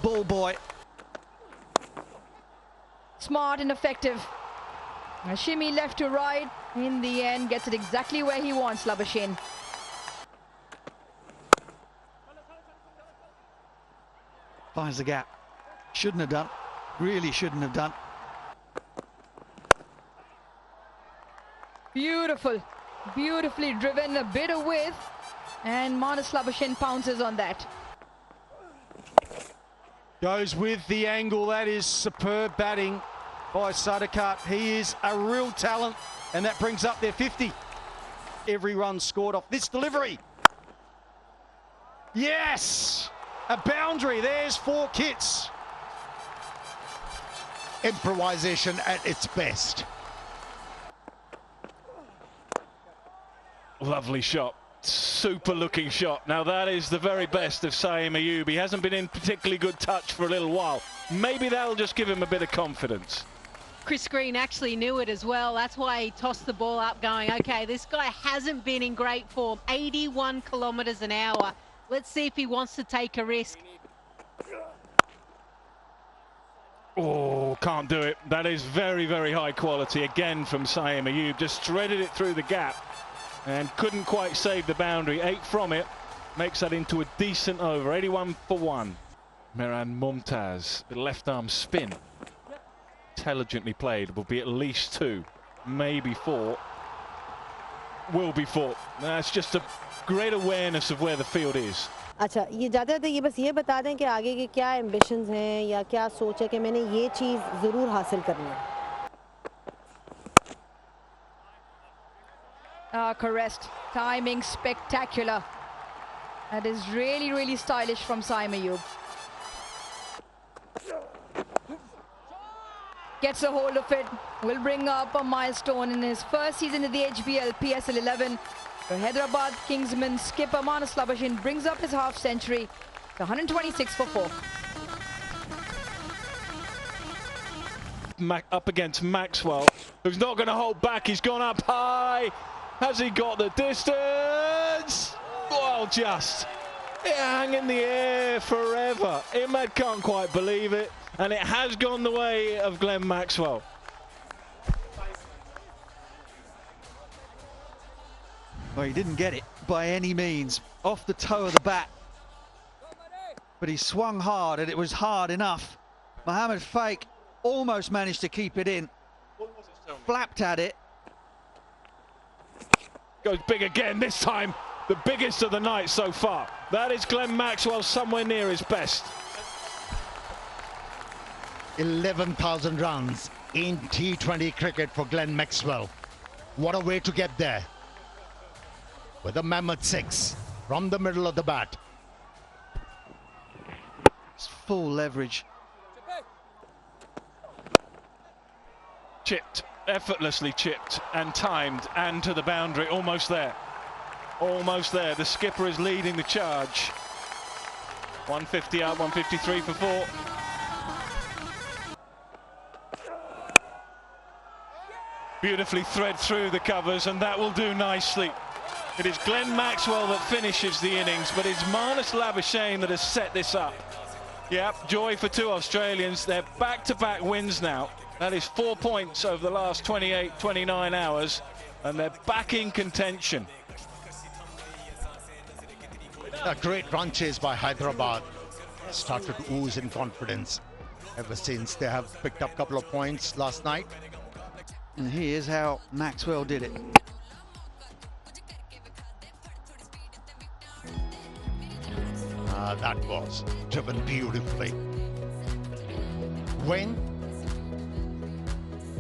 ball boy. Smart and effective. A shimmy left to right. In the end, gets it exactly where he wants, Labuschagne. Finds the gap. Shouldn't have done. Really shouldn't have done. Beautiful. Beautifully driven, a bit of width. And Marnus Labuschagne pounces on that. Goes with the angle. That is superb batting by Sadakat. He is a real talent, and that brings up their 50. Every run scored off this delivery. Yes! A boundary. There's 4 kits. Improvisation at its best. Lovely shot. Super looking shot. Now that is the very best of Saeem Ayub. He hasn't been in particularly good touch for a little while. Maybe that'll just give him a bit of confidence. Chris Green actually knew it as well. That's why he tossed the ball up going, okay, this guy hasn't been in great form. 81 kilometres an hour. Let's see if he wants to take a risk. Oh, can't do it. That is very, very high quality again from Saeem Ayub. Just threaded it through the gap and couldn't quite save the boundary. 8 from it makes that into a decent over. 81 for 1. Miran Mumtaz, the left arm spin. Intelligently played. Will be at least 2, maybe 4. Will be 4. That's just a great awareness of where the field is. अच्छा ये जाते थे ये बस ये बता दें कि आगे के क्या एम्बिशंस हैं या क्या सोच है कि मैंने ये चीज़ ज़रूर हासिल करनी है. Caressed. Timing spectacular. That is really, really stylish from Saeem Ayub. Gets a hold of it. Will bring up a milestone in his first season in the HBL PSL 11. The Hyderabad Kingsmen skipper Marnus Labuschagne brings up his half century to 126 for 4. Up against Maxwell, who's not going to hold back. He's gone up high. Has he got the distance? Well, just hang in the air forever. Imad can't quite believe it, and it has gone the way of Glenn Maxwell. Well, he didn't get it by any means. Off the toe of the bat. But he swung hard, and it was hard enough. Mohammed Fake almost managed to keep it in. Flapped at it. Goes big again, this time the biggest of the night so far. That is Glenn Maxwell somewhere near his best. 11,000 runs in T20 cricket for Glenn Maxwell. What a way to get there. With a mammoth 6 from the middle of the bat. It's full leverage Chipped, effortlessly chipped and timed and to the boundary. Almost there. Almost there. The skipper is leading the charge. 150 out, 153 for 4. Beautifully thread through the covers, and that will do nicely. It is Glenn Maxwell that finishes the innings, but it's Marnus Labuschagne that has set this up. Yep, joy for 2 Australians. They're back-to-back wins now. That is 4 points over the last 28, 29 hours, and they're back in contention. A great run chase by Hyderabad. Started to ooze in confidence ever since they have picked up a couple of points last night. And here's how Maxwell did it. That was driven beautifully. Win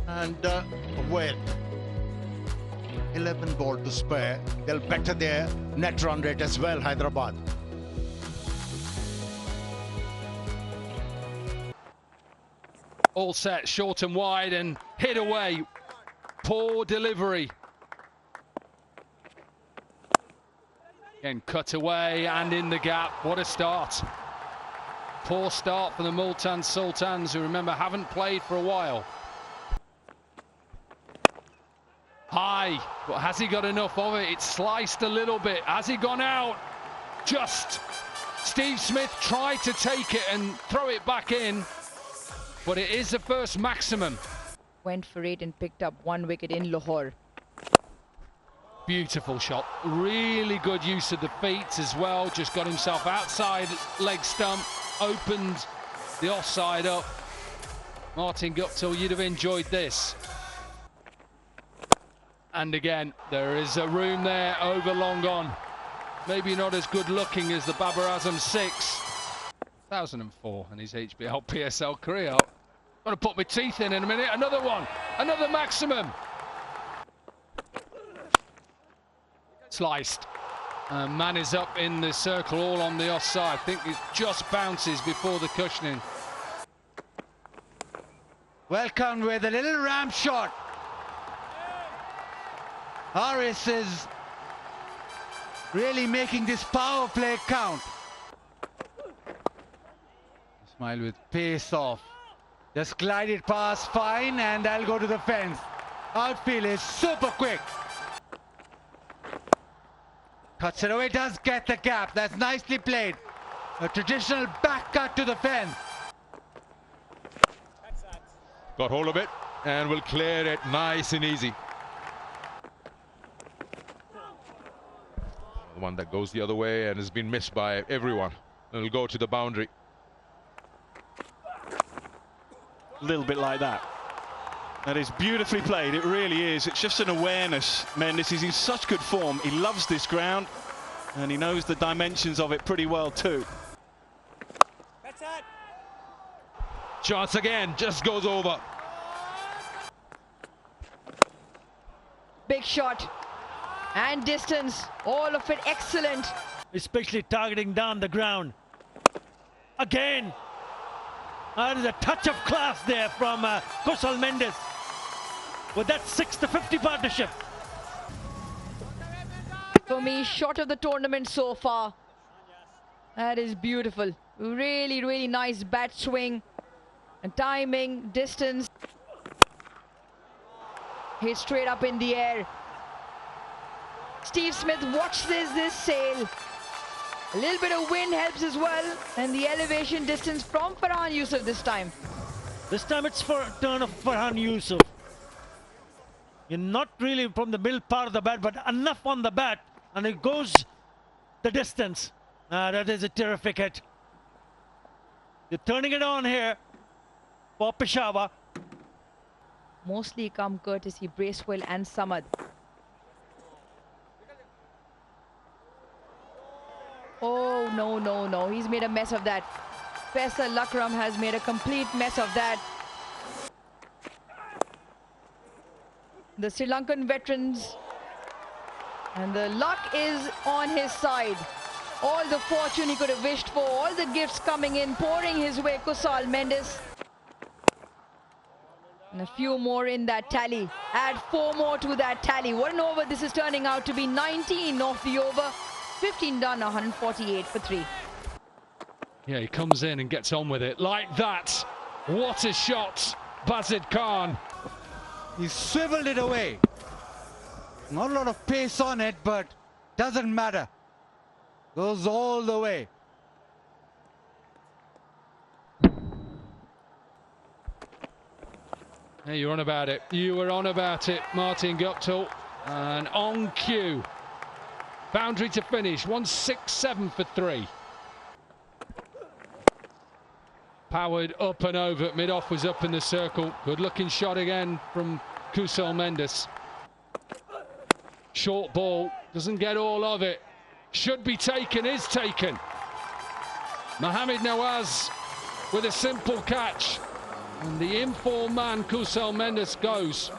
and well, 11 ball to spare. They'll better their net run rate as well, Hyderabad. All set, short and wide, and hit away. Poor delivery. Again, cut away and in the gap. What a start. Poor start for the Multan Sultans, who, remember, haven't played for a while. High, but has he got enough of it? It's sliced a little bit. Has he gone out? Just. Steve Smith tried to take it and throw it back in, but it is the first maximum. Went for it and picked up 1 wicket in Lahore. Beautiful shot. Really good use of the feet as well. Just got himself outside leg stump, opened the offside up. Martin Guptill, you'd have enjoyed this. And again, there is a room there over long on. Maybe not as good looking as the Babar Azam 6. 2004 and his HBL PSL career. I'm going to put my teeth in a minute. Another one. Another maximum. Sliced. Man is up in the circle, all on the offside. I think it just bounces before the cushioning. Well, Conway with a little ramp shot. Horace is really making this power play count. Ismail with pace off. Just glided past fine, and I'll go to the fence. Outfield is super quick. Cuts it away, does get the gap. That's nicely played. A traditional back cut to the fence. Got hold of it and will clear it nice and easy. The one that goes the other way and has been missed by everyone. It'll go to the boundary. A little bit like that. That is beautifully played, it really is. It's just an awareness. Mendes is in such good form. He loves this ground and he knows the dimensions of it pretty well too. Chance again, just goes over. Big shot and distance, all of it excellent. Especially targeting down the ground. Again, that is a touch of class there from Kusal Mendes with that 6-50 partnership. For me, shot of the tournament so far. That is beautiful. Really, really nice bat swing and timing, distance. Hit straight up in the air. Steve Smith, watch this sail. A little bit of wind helps as well, and the elevation distance from Farhan Yusuf this time. This time it's for turn of Farhan Yusuf. You're not really from the middle part of the bat, but enough on the bat, and it goes the distance. That is a terrific hit. You're turning it on here for Peshawar. Mostly come courtesy Bracewell and Samad. Oh, no. He's made a mess of that. Faisal Lakram has made a complete mess of that. The Sri Lankan veterans, and the luck is on his side. All the fortune he could have wished for, all the gifts coming in, pouring his way, Kusal Mendes. And a few more in that tally. Add 4 more to that tally. What an over this is turning out to be. 19 off the over. 15 done, 148 for 3. Yeah, he comes in and gets on with it like that. What a shot, Bazid Khan. He swiveled it away. Not a lot of pace on it, but doesn't matter. Goes all the way. Hey, you're on about it. You were on about it, Martin Guptill. And on cue. Boundary to finish. 167 for 3. Powered up and over. Mid-off was up in the circle. Good looking shot again from Kusal Mendes. Short ball. Doesn't get all of it. Should be taken. Is taken. Mohamed Nawaz with a simple catch. And the informed man, Kusal Mendes, goes.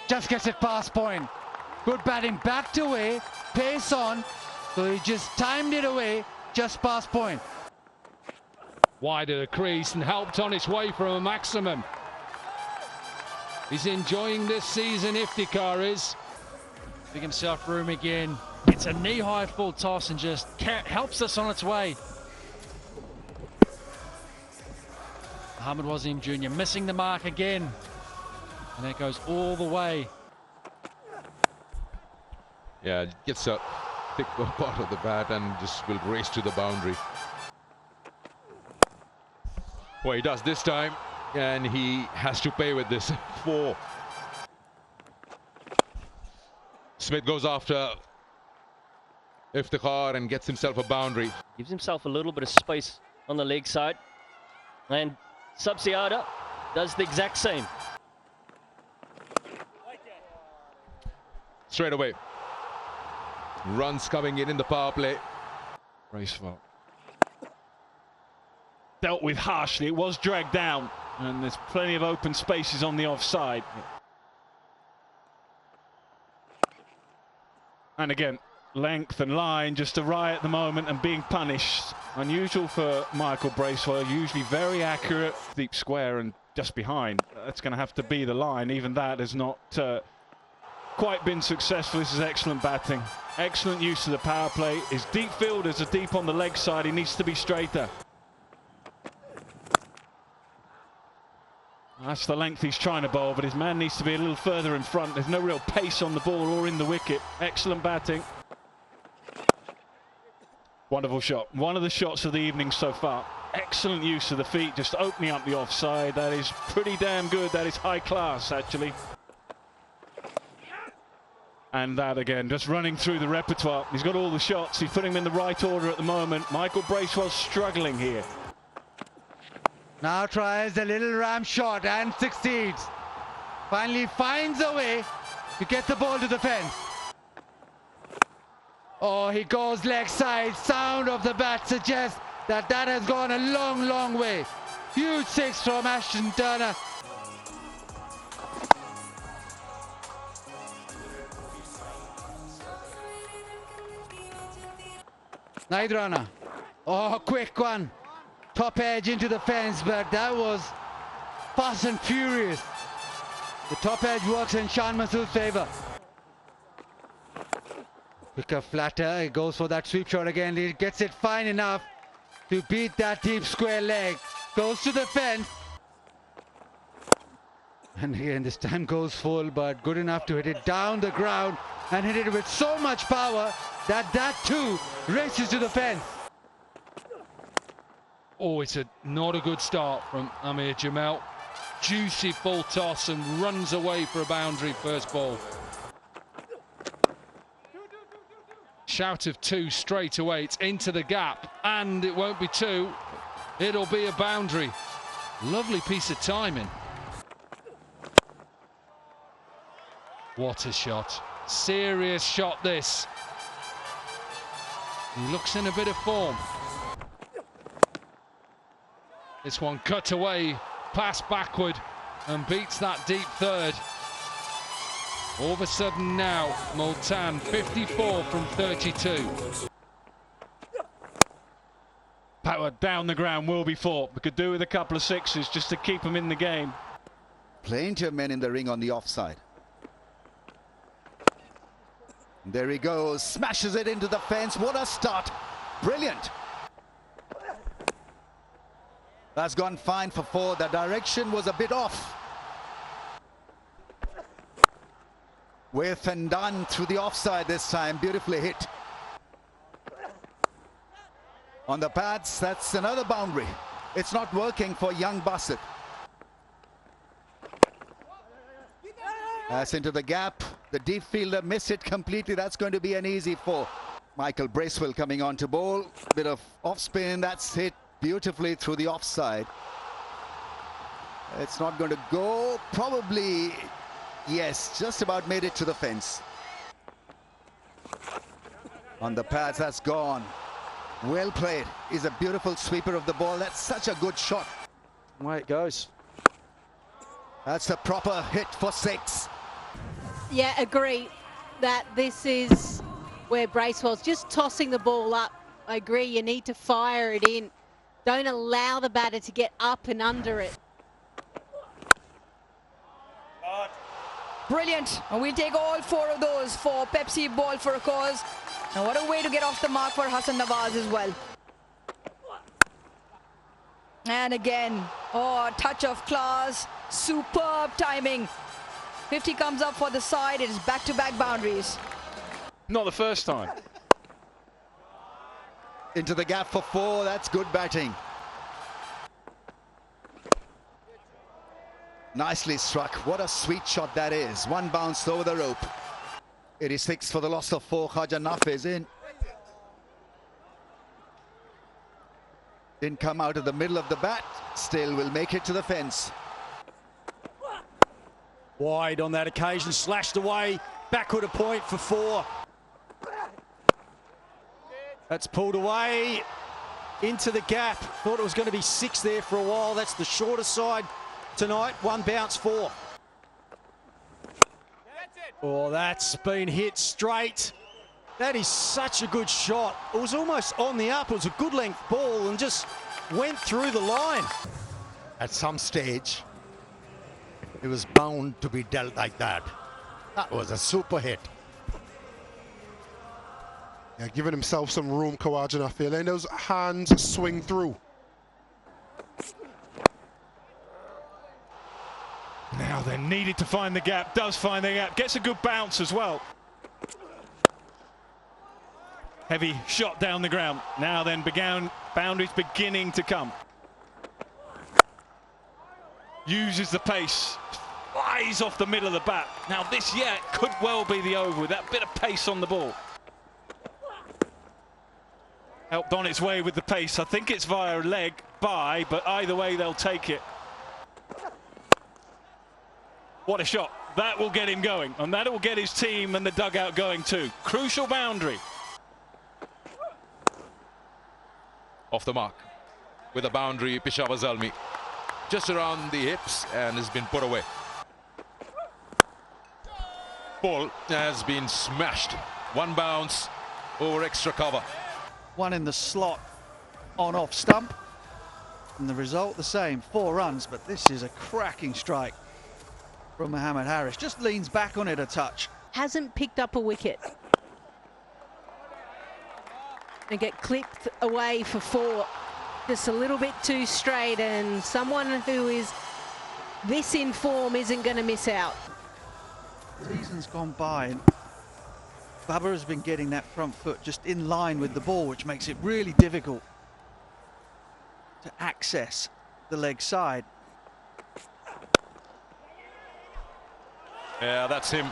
Just gets it past point. Good batting, backed away, pace on. So he just timed it away, just past point. Wide of the crease and helped on its way from a maximum. He's enjoying this season, Iftikhar is. Big himself room again. It's a knee-high full toss and just helps us on its way. Muhammad Wasim Jr. missing the mark again. And that goes all the way. Yeah, gets a thick part of the bat and just will race to the boundary. Well, he does this time, and he has to pay with this. 4. Smith goes after Iftikhar and gets himself a boundary. Gives himself a little bit of space on the leg side. And Subsiada does the exact same. Straight away. Runs coming in the power play. Bracewell. Dealt with harshly. It was dragged down. And there's plenty of open spaces on the offside. And again, length and line just awry at the moment and being punished. Unusual for Michael Bracewell, usually very accurate. Deep square and just behind. That's going to have to be the line. Even that has not quite been successful. This is excellent batting. Excellent use of the power play. His deep fielders are deep on the leg side. He needs to be straighter. That's the length he's trying to bowl, but his man needs to be a little further in front. There's no real pace on the ball or in the wicket. Excellent batting. Wonderful shot. One of the shots of the evening so far. Excellent use of the feet, just opening up the offside. That is pretty damn good. That is high class, actually. And that again, just running through the repertoire. He's got all the shots. He's putting them in the right order at the moment. Michael Bracewell's struggling here. Now tries a little ram shot and succeeds. Finally finds a way to get the ball to the fence. Oh, he goes leg side. Sound of the bat suggests that that has gone a long, long way. Huge 6 from Ashton Turner. Naidrana. Oh, quick one. Top edge into the fence, but that was fast and furious. The top edge works in Shan Masood's favour. Quicker flatter, he goes for that sweep shot again. He gets it fine enough to beat that deep square leg. Goes to the fence. And again, this time goes full, but good enough to hit it down the ground and hit it with so much power that that too races to the fence. Oh, it's not a good start from Amir Jamel. Juicy full toss and runs away for a boundary first ball. Shout of 2 straight away. It's into the gap and it won't be 2. It'll be a boundary. Lovely piece of timing. What a shot. Serious shot this. He looks in a bit of form. This one cut away, pass backward and beats that deep third. All of a sudden now, Multan 54 from 32. Power That one down the ground will be fought. We could do with a couple of sixes just to keep them in the game. Plenty of men in the ring on the offside. There he goes, smashes it into the fence. What a start. Brilliant. That's gone fine for 4. The direction was a bit off. With and done through the offside this time. Beautifully hit. On the pads, that's another boundary. It's not working for young Basit. That's into the gap. The deep fielder missed it completely. That's going to be an easy 4. Michael Bracewell coming on to bowl. Bit of off spin. That's hit beautifully through the offside. It's not going to go. Probably, yes, just about made it to the fence. On the pads, that's gone. Well played. He's a beautiful sweeper of the ball. That's such a good shot. Away it goes. That's a proper hit for 6. Yeah, agree that this is where Bracewell's just tossing the ball up. I agree, you need to fire it in. Don't allow the batter to get up and under it. Brilliant. And we'll take all 4 of those for Pepsi Ball for a cause. And what a way to get off the mark for Hassan Nawaz as well. And again, oh, touch of class. Superb timing. 50 comes up for the side. It is back-to-back boundaries. Not the first time. Into the gap for 4. That's good batting. Nicely struck. What a sweet shot that is. 1 bounce over the rope. 86 for the loss of 4. Khaja Nafiz in. Didn't come out of the middle of the bat. Still will make it to the fence. Wide on that occasion, slashed away, backward a point for 4. That's pulled away into the gap. Thought it was going to be 6 there for a while. That's the shorter side tonight. 1 bounce 4. Oh, that's been hit straight. That is such a good shot. It was almost on the up. It was a good length ball and just went through the line. At some stage, it was bound to be dealt like that. That was a super hit. Yeah, giving himself some room, Khawaja, I feel. And those hands swing through. Now they're needed to find the gap. Does find the gap. Gets a good bounce as well. Heavy shot down the ground. Now then, boundaries beginning to come. Uses the pace. Flies off the middle of the bat. Now this, yeah, could well be the over with that bit of pace on the ball. Helped on its way with the pace. I think it's via leg by, but either way they'll take it. What a shot. That will get him going, and that will get his team and the dugout going too. Crucial boundary. Off the mark with a boundary, Peshawar Zalmi. Just around the hips and has been put away. Ball has been smashed. 1 bounce over extra cover. 1 in the slot on off stump. And the result the same, 4 runs, but this is a cracking strike from Mohammad Harris. Just leans back on it a touch. Hasn't picked up a wicket. And get clipped away for 4. Just a little bit too straight, and someone who is this in form isn't going to miss out. Season's gone by, and Babar has been getting that front foot just in line with the ball, which makes it really difficult to access the leg side. Yeah, that's him.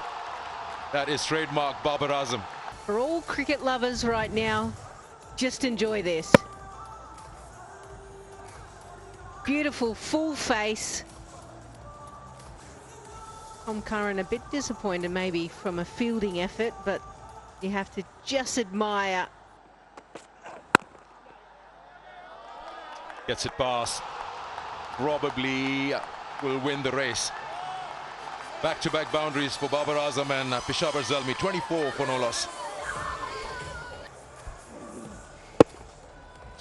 That is trademark Babar Azam. For all cricket lovers right now, just enjoy this. Beautiful full face. Tom Curran a bit disappointed maybe from a fielding effort, but you have to just admire. Gets it past. Probably will win the race. Back-to-back boundaries for Babar Azam and Peshawar Zalmi. 24 for no loss.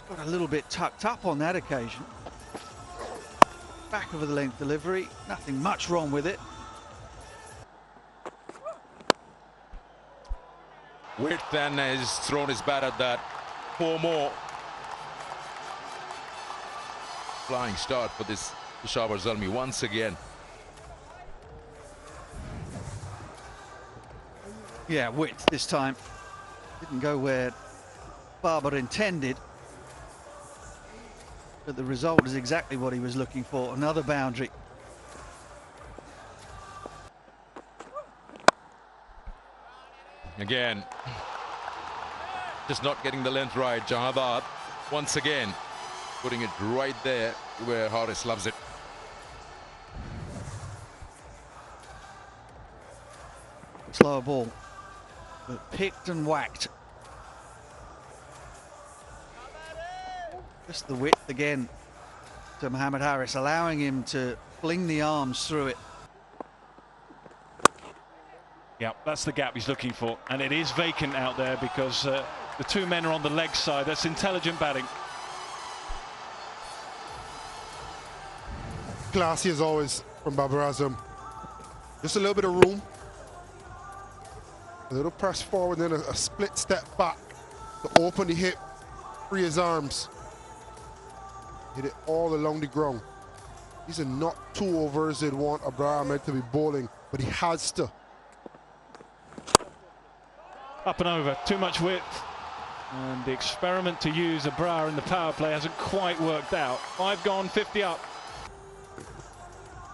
got a little bit tucked up on that occasion. Back over the length delivery, nothing much wrong with it. Witt then has thrown his bat at that. 4 more. Flying start for this Peshawar Zalmi once again. Yeah, Witt this time didn't go where Barber intended, but the result is exactly what he was looking for. Another boundary. Again, just not getting the length right. Jahadat once again putting it right there where Haris loves it. Slower ball, but picked and whacked. Just the width again to Mohammad Haris, allowing him to fling the arms through it. Yeah, that's the gap he's looking for, and it is vacant out there because the 2 men are on the leg side. That's intelligent batting. Classy as always from Babar Azam. Just a little bit of room. A little press forward, then a split step back to open the hip, free his arms. Hit it all along the ground. These are not 2 overs they'd want Abrar Ahmed to be bowling, but he has to. Up and over, too much width. And the experiment to use Abrar in the power play hasn't quite worked out. 5 gone, 50 up.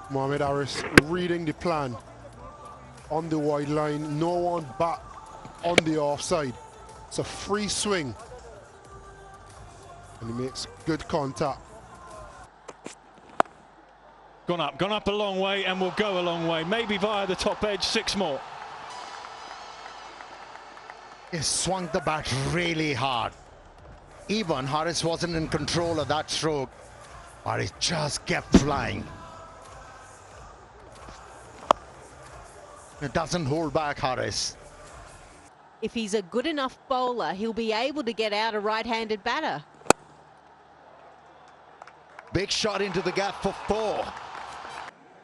Mohammad Haris reading the plan on the wide line, no one back on the offside. It's a free swing and he makes good contact. Gone up a long way and will go a long way, maybe via the top edge. 6 more. He swung the bat really hard. Even Haris wasn't in control of that stroke, but it just kept flying. It doesn't hold back, Haris. If he's a good enough bowler, he'll be able to get out a right-handed batter. Big shot into the gap for 4.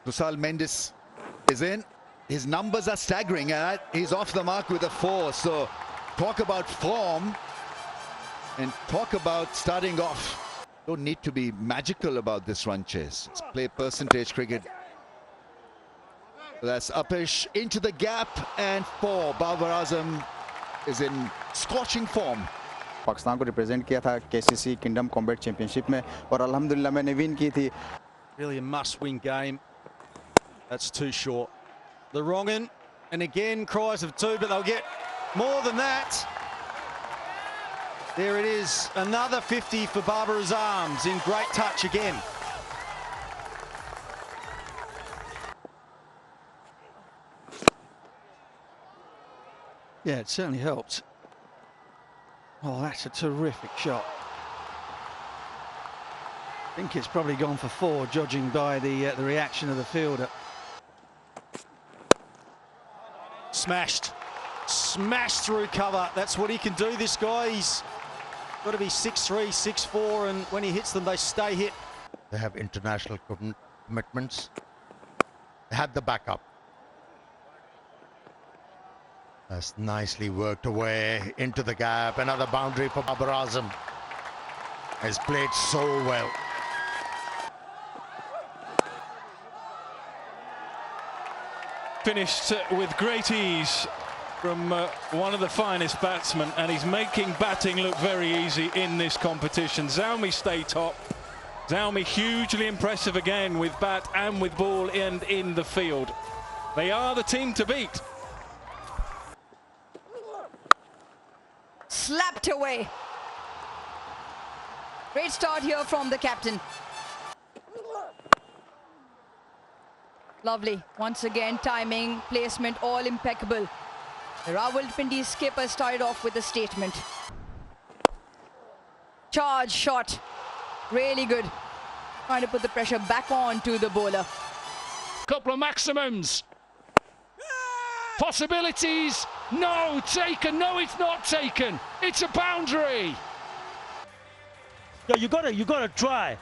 Tusal Mendes is in. His numbers are staggering, and he's off the mark with a 4. So talk about form and talk about starting off. Don't need to be magical about this run chase. It's play percentage cricket. That's Upish into the gap and 4. Babar Azam is in scorching form. Pakistan को represent किया था KCC kingdom combat championship में और अल्हम्दुलिल्लाह मैंने win की थी. Really a must-win game. That's too short. The wrong end, and again cries of 2, but they'll get more than that. There it is, another 50 for Babar Azam, in great touch again. Yeah, it certainly helped. Oh, that's a terrific shot. I think it's probably gone for 4, judging by the reaction of the fielder. Smashed through cover. That's what he can do, this guy. He's got to be 6'3", 6'4", and when he hits them, they stay hit. They have international commitments. They had the backup. That's nicely worked away into the gap. Another boundary for Babar Azam. Has played so well. Finished with great ease from one of the finest batsmen, and he's making batting look very easy in this competition. Zalmi stay top. Zalmi hugely impressive again with bat and with ball and in the field. They are the team to beat. Slapped away. Great start here from the captain. Lovely. Once again, timing, placement, all impeccable. Rawalpindi skipper started off with a statement. Charge shot. Really good. Trying to put the pressure back on to the bowler. Couple of maximums. Possibilities. No, taken. No, it's not taken. It's a boundary. Yeah, you gotta try.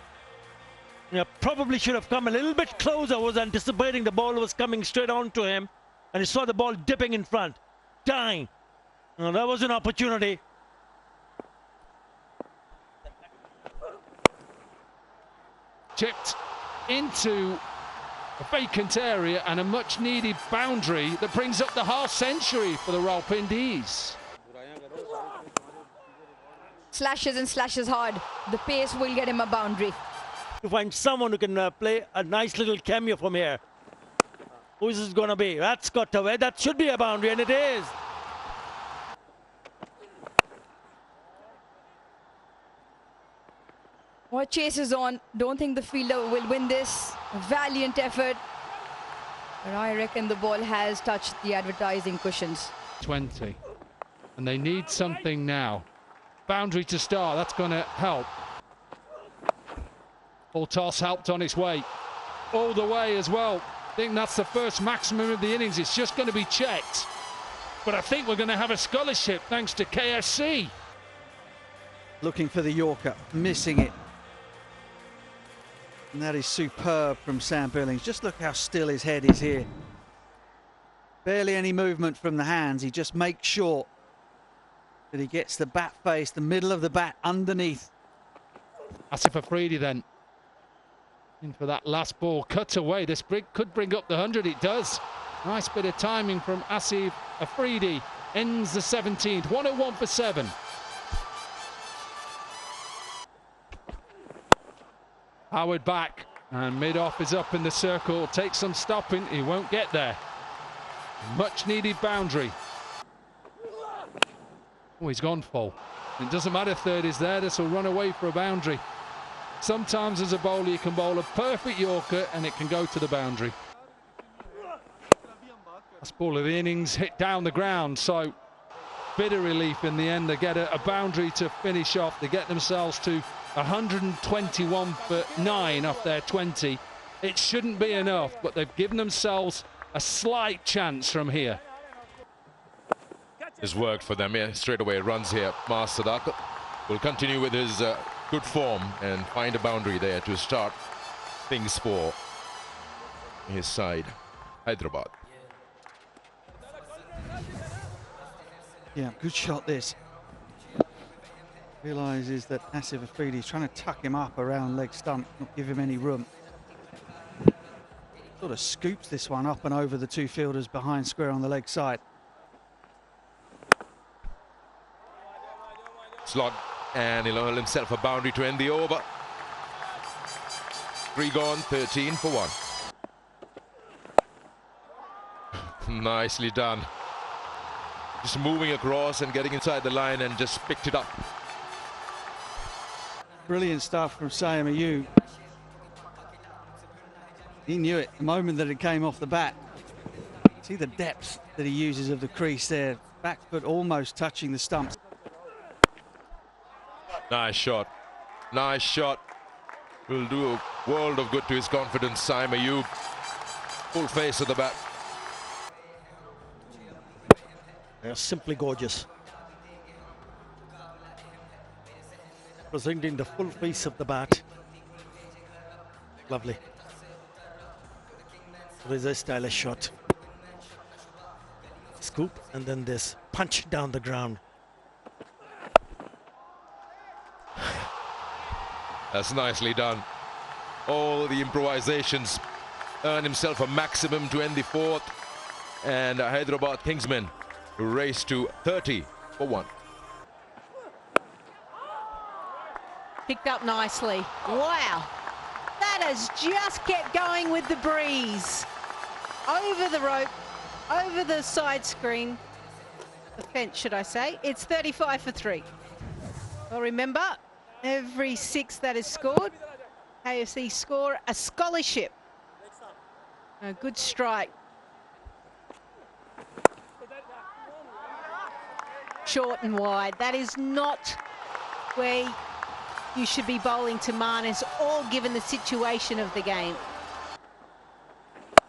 Yeah, probably should have come a little bit closer. Was anticipating the ball was coming straight on to him, and he saw the ball dipping in front. Dying. Now, that was an opportunity. Chipped into a vacant area and a much needed boundary that brings up the half century for the Rawalpindis. Slashes and slashes hard. The pace will get him a boundary. To find someone who can play a nice little cameo from here. Who is this going to be? That's got away. That should be a boundary, and it is. What chase is on? Don't think the fielder will win this. A valiant effort. But I reckon the ball has touched the advertising cushions. 20. And they need something now. Boundary to start. That's going to help. Full toss helped on its way. All the way as well. I think that's the first maximum of the innings. It's just going to be checked. But I think we're going to have a scholarship thanks to KSC. Looking for the Yorker, missing it. And that is superb from Sam Billings. Just look how still his head is here. Barely any movement from the hands. He just makes sure that he gets the bat face, the middle of the bat underneath. Asif Afridi then. In for that last ball. Cut away. This could bring up the 100. It does. Nice bit of timing from Asif Afridi. Ends the 17th. 101 for 7. Howard back, and mid-off is up in the circle. Takes some stopping, he won't get there. Much needed boundary. Oh, he's gone full. It doesn't matter if third is there, this will run away for a boundary. Sometimes as a bowler you can bowl a perfect Yorker and it can go to the boundary. Last ball of the innings hit down the ground, so bit of relief in the end. They get a boundary to finish off. They get themselves to 121 for 9 off their 20. It shouldn't be enough, but they've given themselves a slight chance from here. It's worked for them. Yeah, straight away runs here. Mas Sadaq will continue with his good form and find a boundary there to start things for his side, Hyderabad. Yeah, good shot this. Realises that Asif Afridi is trying to tuck him up around leg stump, not give him any room. Sort of scoops this one up and over the two fielders behind square on the leg side. Slot, and he'll earn himself a boundary to end the over. 3 gone, 13 for 1. Nicely done. Just moving across and getting inside the line and just picked it up. Brilliant stuff from Saim Ayub. He knew it the moment that it came off the bat. See the depth that he uses of the crease there. Back foot almost touching the stumps. Nice shot. Nice shot. Will do a world of good to his confidence, Saim Ayub. Full face of the bat. They're simply gorgeous. Presenting the full face of the bat. Lovely. There is a stylish shot. Scoop and then this punch down the ground. That's nicely done. All the improvisations earn himself a maximum to end the 4th. And Hyderabad Kingsmen race to 30 for 1. Picked up nicely. Wow. That has just kept going with the breeze. Over the rope, over the side screen. The fence, should I say. It's 35 for 3. Well, remember, every 6 that is scored, KFC score a scholarship. A good strike. Short and wide. That is not where you should be bowling to Manas, all given the situation of the game.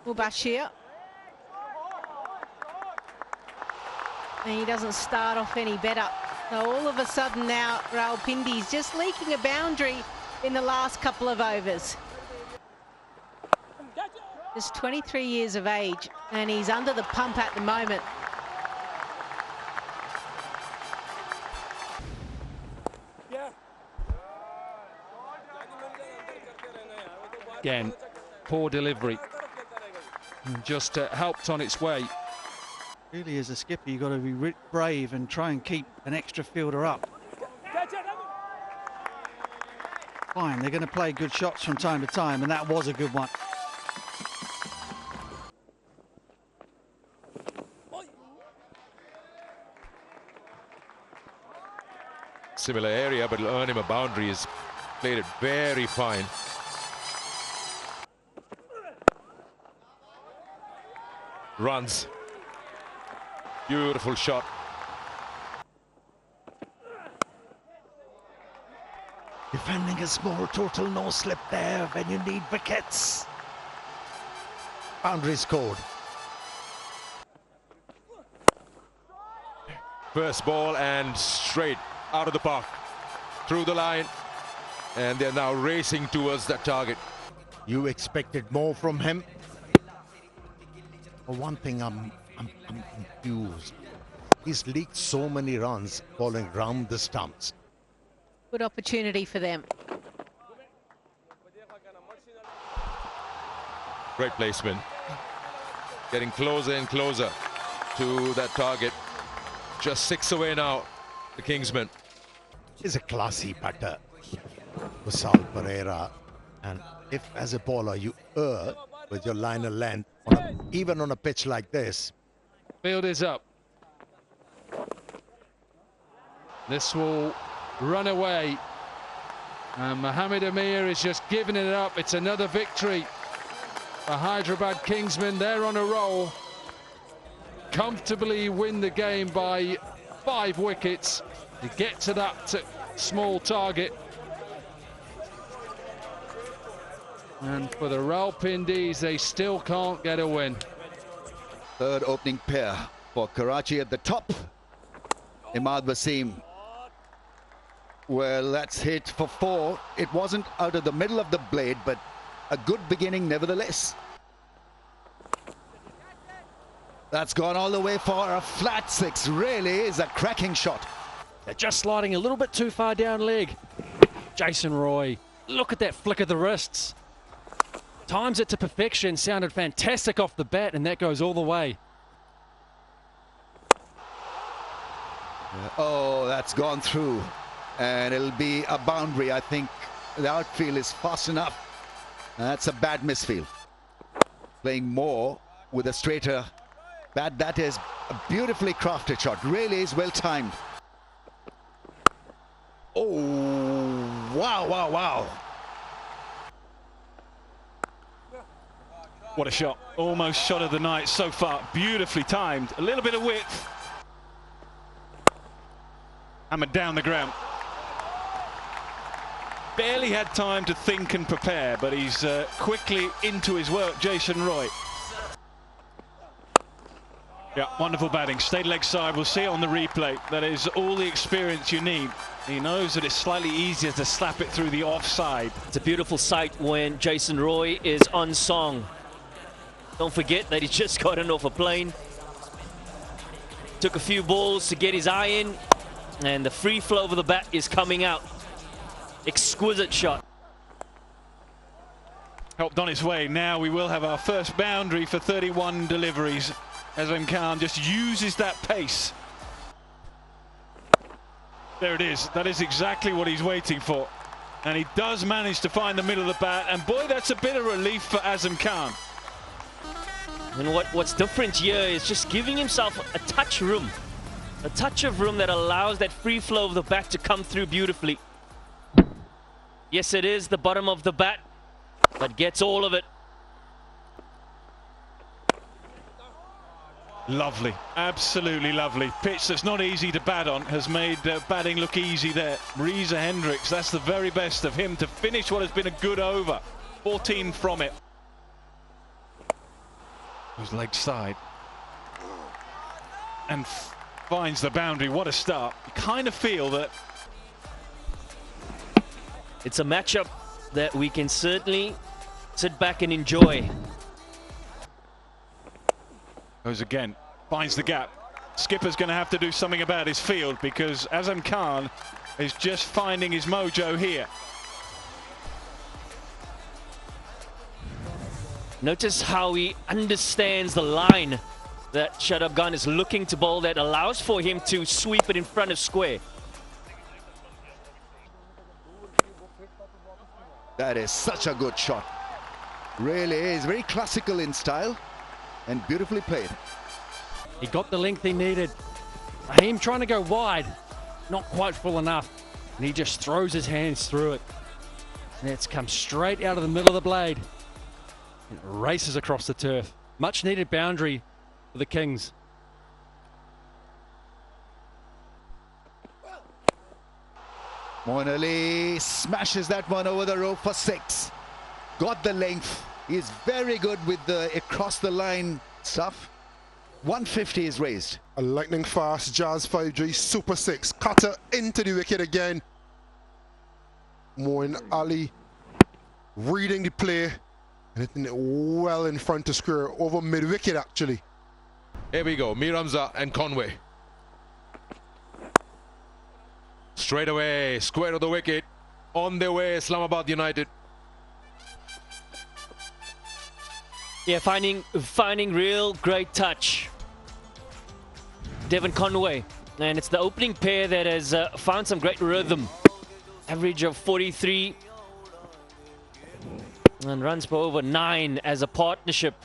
Mubashir. And he doesn't start off any better. So all of a sudden now, Rawalpindi's just leaking a boundary in the last couple of overs. Just 23 years of age, and he's under the pump at the moment. Again, poor delivery. Just helped on its way. Really, as a skipper, you've got to be brave and try and keep an extra fielder up. Fine, they're going to play good shots from time to time, and that was a good one. Similar area, but it'll earn him a boundary. He's played it very fine. Runs. Beautiful shot. Defending a small total no slip there when you need wickets. Boundary scored. First ball and straight out of the park, through the line, and they're now racing towards that target. You expected more from him? For one thing, I'm confused. He's leaked so many runs falling round the stumps. Good opportunity for them. Great placement. Getting closer and closer to that target. Just 6 away now, the Kingsmen. He's a classy batter, Russo Pereira. And if as a bowler you err with your liner length, even on a pitch like this. Field is up. This will run away. And Mohammed Amir is just giving it up. It's another victory for Hyderabad Kingsmen. They're on a roll. Comfortably win the game by 5 wickets to get to that small target. And for the Rawalpindis, they still can't get a win. Third opening pair for Karachi at the top. Imad Wasim. Well, that's hit for 4. It wasn't out of the middle of the blade, but a good beginning nevertheless. That's gone all the way for a flat 6. Really is a cracking shot. They're just sliding a little bit too far down leg. Jason Roy, look at that flick of the wrists. Times it to perfection, sounded fantastic off the bat, and that goes all the way. Oh, that's gone through. And it'll be a boundary. I think the outfield is fast enough. That's a bad misfield. Playing more with a straighter bat. That is a beautifully crafted shot. Really is well timed. Oh, wow, wow, wow. What a shot. Almost shot of the night so far. Beautifully timed. A little bit of width. Hammered down the ground. Barely had time to think and prepare, but he's quickly into his work, Jason Roy. Yeah, wonderful batting. Stayed leg side. We'll see it on the replay. That is all the experience you need. He knows that it's slightly easier to slap it through the offside. It's a beautiful sight when Jason Roy is on song. Don't forget that he's just gotten off a plane. Took a few balls to get his eye in, and the free flow of the bat is coming out. Exquisite shot. Helped on its way. Now we will have our first boundary for 31 deliveries. Azam Khan just uses that pace. There it is. That is exactly what he's waiting for. And he does manage to find the middle of the bat. And boy, that's a bit of relief for Azam Khan. And what's different here is just giving himself a touch of room that allows that free flow of the bat to come through beautifully. Yes, it is the bottom of the bat, but gets all of it. Lovely, absolutely lovely. Pitch that's not easy to bat on has made batting look easy there. Reza Hendricks, that's the very best of him to finish what has been a good over. 14 from it. It was leg side. And Finds the boundary. What a start. You kind of feel that it's a matchup that we can certainly sit back and enjoy. Goes again. Finds the gap. Skipper's going to have to do something about his field because Azam Khan is just finding his mojo here. Notice how he understands the line that Shadab Khan is looking to bowl that allows for him to sweep it in front of square. That is such a good shot. Really is. Very classical in style and beautifully played. He got the length he needed. Raheem trying to go wide, not quite full enough. And he just throws his hands through it. And it's come straight out of the middle of the blade. And it races across the turf. Much needed boundary for the Kings. Moin Ali smashes that one over the rope for 6. Got the length. He's very good with the across the line stuff. 150 is raised. A lightning fast Jazz 5G Super 6. Cutter into the wicket again. Moin Ali reading the play and hitting it well in front of square, over mid-wicket actually. Here we go, Miramza and Conway. Straight away, square of the wicket. On their way, Islamabad United. Yeah, finding real great touch. Devon Conway. And it's the opening pair that has found some great rhythm. Average of 43. And runs for over 9 as a partnership.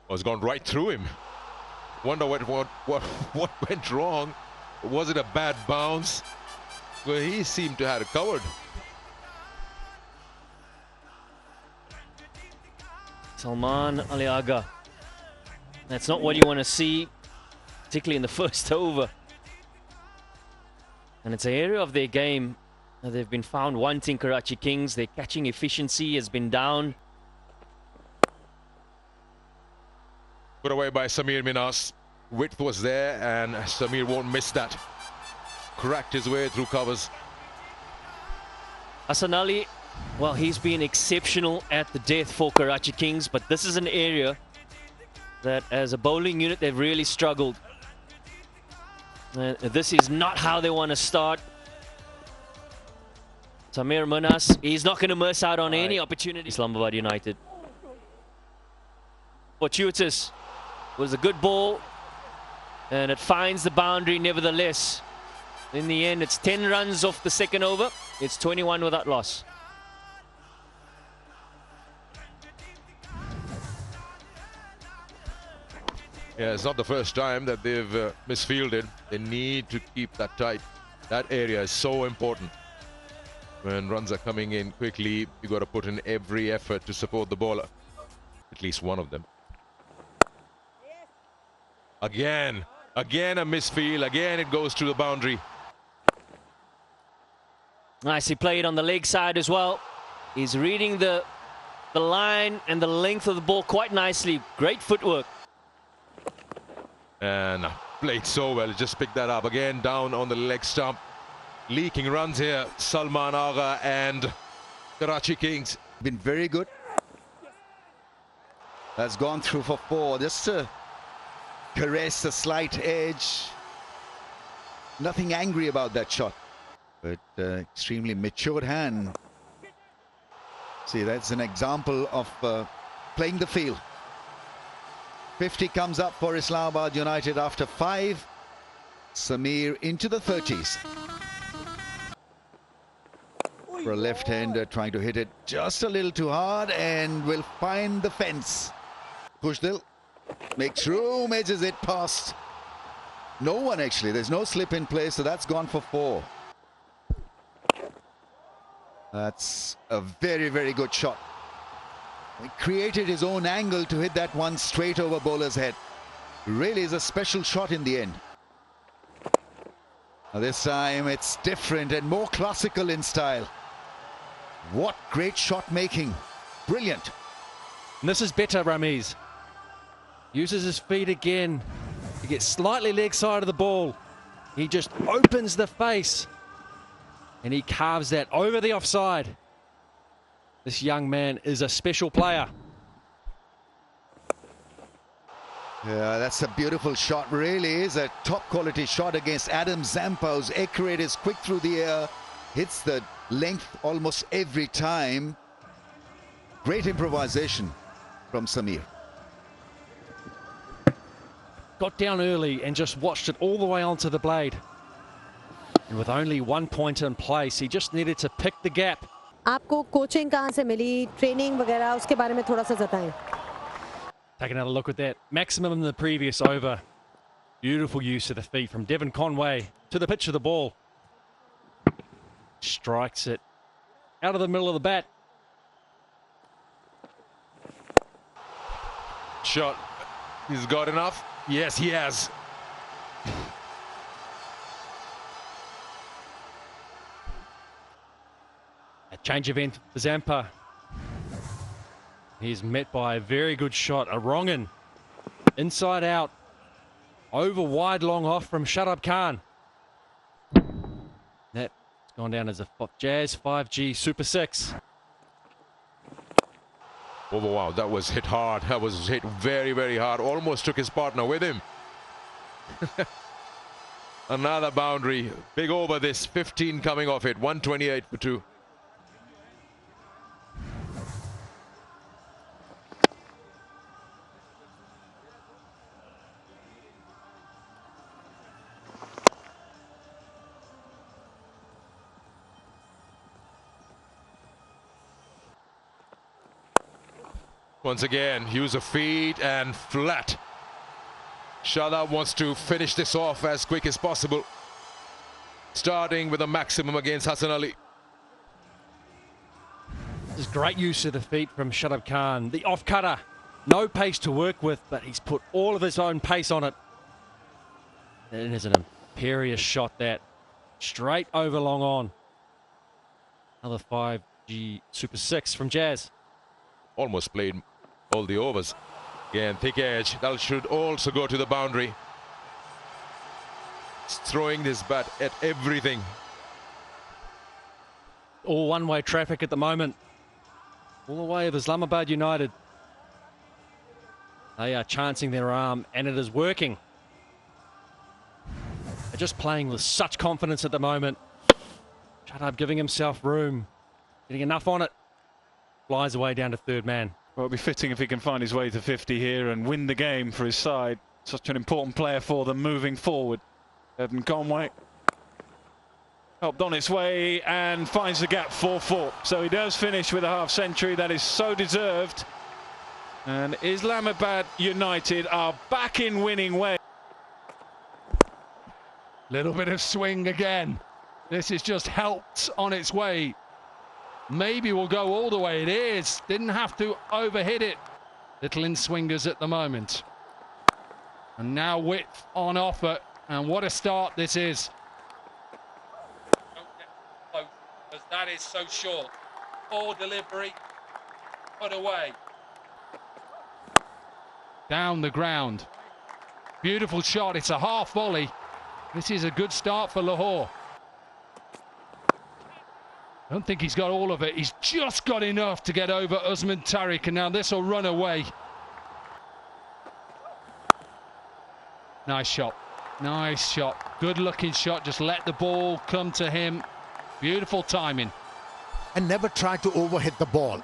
Oh, it's gone right through him. Wonder what went wrong. Was it a bad bounce? Well, he seemed to have it covered. Salman Aliaga. That's not what you want to see, particularly in the first over. And it's an area of their game that they've been found wanting, Karachi Kings. Their catching efficiency has been down. Put away by Samir Minas. Width was there and Samir won't miss that. Cracked his way through covers. Hassan Ali, well, he's been exceptional at the death for Karachi Kings, but this is an area that as a bowling unit they've really struggled. This is not how they want to start. Samir Minas, he's not going to miss out on any opportunity. Islamabad United. Fortuitous. Was a good ball and it finds the boundary nevertheless. In the end, it's 10 runs off the second over. It's 21 without loss. Yeah, it's not the first time that they've misfielded. They need to keep that tight. That area is so important. When runs are coming in quickly, you got to put in every effort to support the bowler. At least one of them. Again a misfield. Again, it goes to the boundary. Nicely played on the leg side as well. He's reading the line and the length of the ball quite nicely. Great footwork. And played so well. Just picked that up again, down on the leg stump. Leaking runs here. Salman Agha and Karachi Kings. Been very good. That's gone through for 4. Just to caress a slight edge. Nothing angry about that shot. But extremely matured hand. See, that's an example of playing the field. 50 comes up for Islamabad United after 5. Samir into the 30s. For a left-hander trying to hit it just a little too hard and will find the fence. Pushdil makes room, edges it past. No one actually, there's no slip in play, so that's gone for 4. That's a very, very good shot. He created his own angle to hit that one straight over bowler's head. Really is a special shot in the end. Now this time it's different and more classical in style. What great shot making. Brilliant. And this is better, Ramiz. Uses his feet again. He gets slightly leg side of the ball. He just opens the face. And he carves that over the offside. This young man is a special player. Yeah, that's a beautiful shot. Really is a top quality shot against Adam Zampau's. Accurate, is quick through the air. Hits the length almost every time. Great improvisation from Samir. Got down early and just watched it all the way onto the blade. And with only 1 point in place, he just needed to pick the gap. आपको coaching कहाँ से मिली, training वगैरह, उसके बारे में थोड़ा सा बताएं. Take another look at that. Maximum in the previous over. Beautiful use of the feet from Devon Conway to the pitch of the ball. Strikes it out of the middle of the bat. Shot. He's got enough. Yes, he has. A change of end for Zampa. He's met by a very good shot, a wrong in. Inside out. Over wide, long off from Shadab Khan. That's gone down as a Jazz 5G Super 6. Oh, wow, that was hit hard. That was hit very, very hard. Almost took his partner with him. Another boundary. Big over this. 15 coming off it. 128 for 2. Once again, use of feet and flat. Shadab wants to finish this off as quick as possible. Starting with a maximum against Hassan Ali. This is great use of the feet from Shadab Khan. The off cutter. No pace to work with, but he's put all of his own pace on it. It is an imperious shot, that. Straight over long on. Another 5G Super 6 from Jazz. Almost played all the overs. Again, thick edge. That should also go to the boundary. He's throwing this bat at everything. All one-way traffic at the moment. All the way of Islamabad United. They are chancing their arm, and it is working. They're just playing with such confidence at the moment. Shadab giving himself room. Getting enough on it. Flies away down to third man. Well, it'll be fitting if he can find his way to 50 here and win the game for his side. Such an important player for them moving forward. Evan Conway helped on its way and finds the gap 4-4. So he does finish with a half century. That is so deserved. And Islamabad United are back in winning way. Little bit of swing again. This is just helped on its way. Maybe we'll go all the way. It is. Didn't have to overhit it. Little in swingers at the moment. And now width on offer. And what a start this is. Don't get close, because that is so short. Poor delivery. Put away. Down the ground. Beautiful shot. It's a half volley. This is a good start for Lahore. I don't think he's got all of it. He's just got enough to get over Usman Tariq, and now this will run away. Nice shot. Nice shot. Good looking shot. Just let the ball come to him. Beautiful timing. And never try to overhit the ball.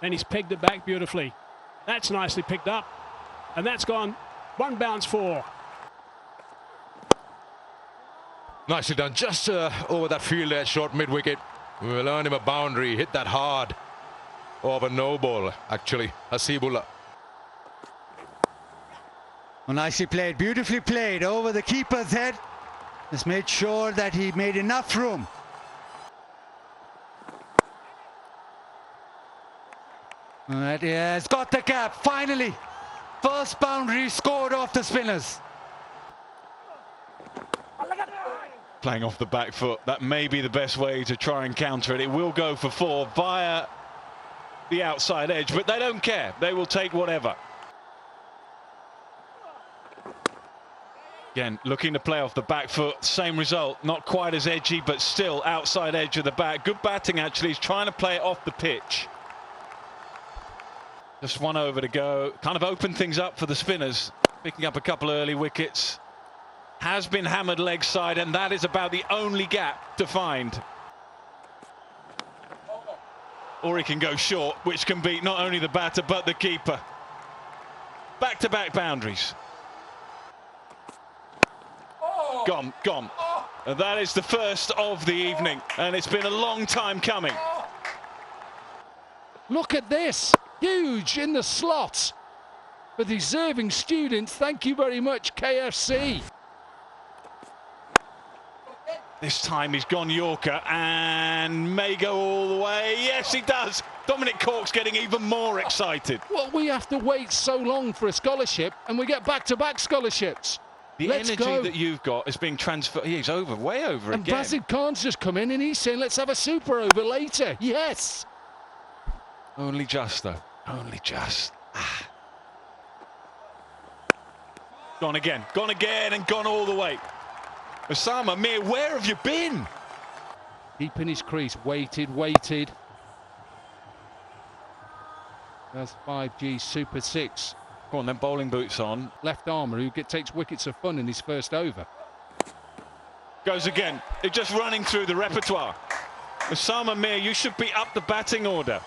And he's pegged it back beautifully. That's nicely picked up. And that's gone 1 bounce 4. Nicely done, just over that field edge, short mid-wicket. We'll earn him a boundary, hit that hard. Over no ball, actually, Hasibullah. Well, nicely played, beautifully played over the keeper's head. Just made sure that he made enough room. That has got the cap, finally. First boundary scored off the spinners. Playing off the back foot, that may be the best way to try and counter it. It will go for 4 via the outside edge, but they don't care. They will take whatever. Again, looking to play off the back foot. Same result. Not quite as edgy, but still outside edge of the bat. Good batting, actually. He's trying to play it off the pitch. Just one over to go. Kind of opened things up for the spinners. Picking up a couple of early wickets. Has been hammered leg side, and that is about the only gap to find. Or he can go short, which can beat not only the batter, but the keeper. Back-to-back boundaries. Gone, gone. And that is the first of the evening, and it's been a long time coming. Look at this. Huge in the slot. For deserving students, thank you very much, KFC. This time he's gone Yorker and may go all the way. Yes, he does. Dominic Cork's getting even more excited. Well, we have to wait so long for a scholarship, and we get back-to-back scholarships. The energy that you've got is being transferred. He's over, way over and again. And Basit Khan's just come in and he's saying, let's have a super over later. Yes. Only just, though. Only just. Gone again, and gone all the way. Osama Mir, where have you been? Deep in his crease, waited. That's 5G Super 6. Go on then, bowling boots on. Left armour who takes wickets of fun in his first over. Goes again. They're just running through the repertoire. Osama Mir, you should be up the batting order.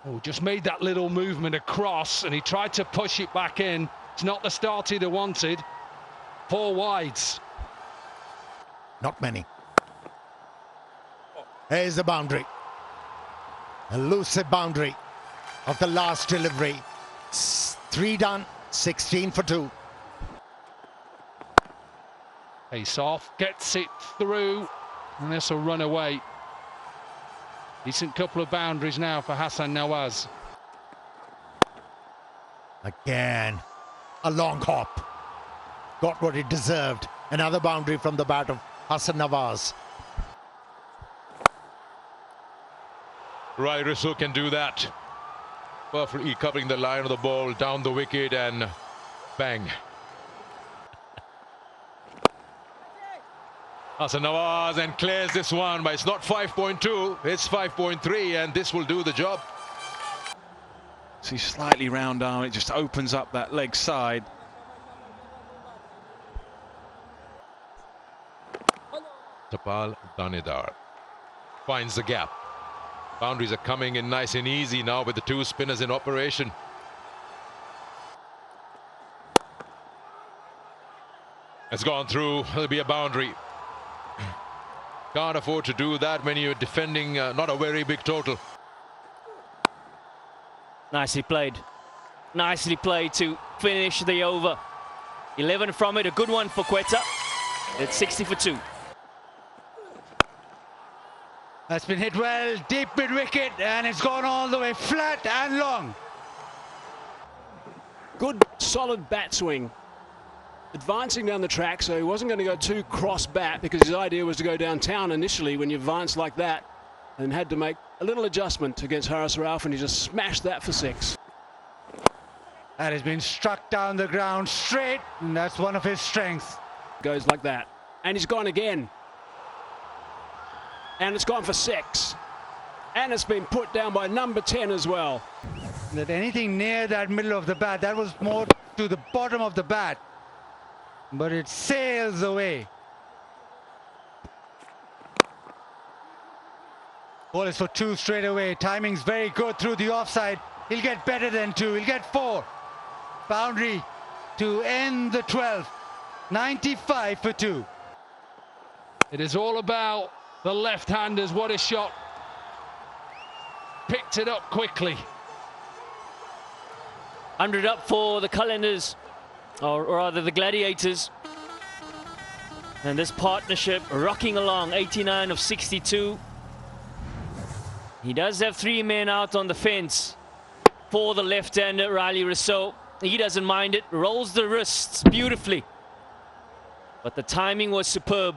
Oh, just made that little movement across and he tried to push it back in. It's not the start he'd have wanted. 4 wides. Not many. There's the boundary. Elusive boundary of the last delivery. 3 done, 16 for 2. Pace off, gets it through, and this will run away. Decent couple of boundaries now for Hassan Nawaz. Again, a long hop. Got what it deserved. Another boundary from the bat of Hassan Nawaz. Right, Russo can do that. Perfectly covering the line of the ball, down the wicket, and bang. Hassan Nawaz and clears this one, but it's not 5.2, it's 5.3, and this will do the job. See, slightly round arm, it just opens up that leg side. Tapal Danidar finds the gap. Boundaries are coming in nice and easy now with the 2 spinners in operation. It's gone through. It'll be a boundary. Can't afford to do that when you're defending not a very big total. Nicely played. Nicely played to finish the over. 11 from it, a good one for Quetta. It's 60 for 2. That's been hit well, deep mid-wicket, and it's gone all the way flat and long. Good, solid bat swing. Advancing down the track, so he wasn't going to go too cross bat because his idea was to go downtown initially when you advance like that, and had to make a little adjustment against Haris Rauf, and he just smashed that for 6. That has been struck down the ground straight, and that's one of his strengths. Goes like that, and he's gone again. And it's gone for 6. And it's been put down by number 10 as well. That anything near that middle of the bat, that was more to the bottom of the bat. But it sails away. Ball is for 2 straight away. Timing's very good through the offside. He'll get better than 2. He'll get 4. Boundary to end the 12th. 95 for 2. It is all about the left-handers. What a shot. Picked it up quickly. 100 up for the Calendars, or rather the Gladiators. And this partnership rocking along, 89 of 62. He does have 3 men out on the fence for the left-hander, Riley Russo. He doesn't mind it, rolls the wrists beautifully. But the timing was superb.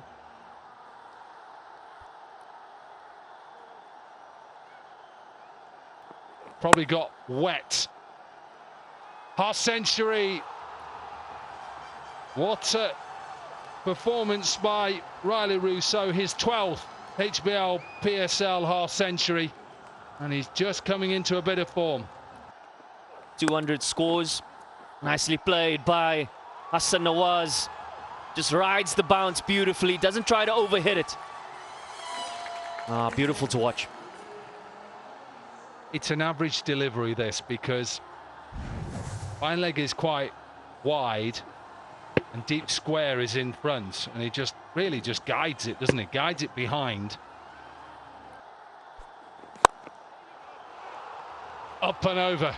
Probably got wet. Half century. What a performance by Riley Russo, his 12th HBL PSL half century, and he's just coming into a bit of form. 200 scores, nicely played by Hassan Nawaz. Just rides the bounce beautifully, doesn't try to overhit it. Beautiful to watch. It's an average delivery, this, because fine leg is quite wide and deep square is in front, and he just really just guides it, doesn't it? Guides it behind. Up and over.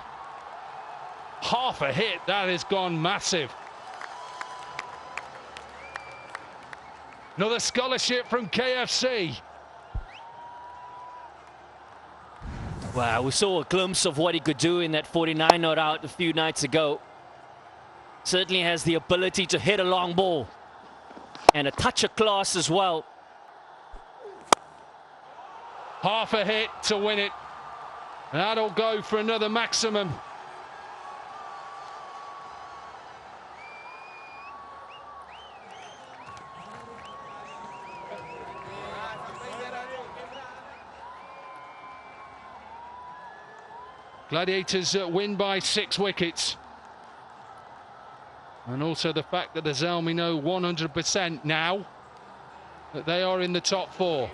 Half a hit, that has gone massive. Another scholarship from KFC. Wow, we saw a glimpse of what he could do in that 49 not out a few nights ago. Certainly has the ability to hit a long ball. And a touch of class as well. Half a hit to win it. And that'll go for another maximum. Gladiators win by 6 wickets. And also the fact that the Zalmi know 100% now that they are in the top 4.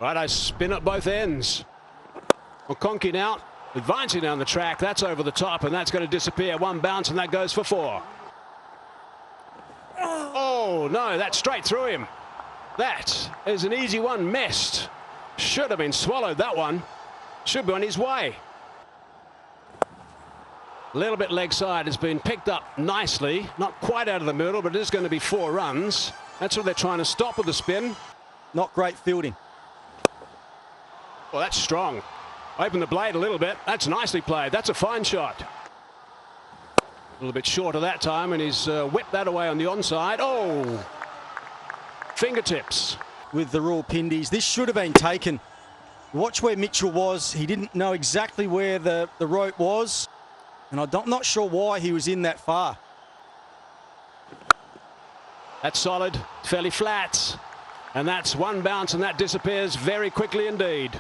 Right, I spin at both ends. Okonki now advancing down the track. That's over the top, and that's going to disappear. One bounce, and that goes for 4. Oh, no, that's straight through him. That is an easy one, missed. Should have been swallowed, that one. Should be on his way. A little bit leg side, has been picked up nicely. Not quite out of the middle, but it is going to be 4 runs. That's what they're trying to stop with the spin. Not great fielding. Well, that's strong. Open the blade a little bit. That's nicely played. That's a fine shot. A little bit short of that time, and he's whipped that away on the onside. Oh! Fingertips. With the raw pindies, this should have been taken. Watch where Mitchell was. He didn't know exactly where the rope was. And I'm not sure why he was in that far. That's solid, fairly flat. And that's one bounce, and that disappears very quickly indeed.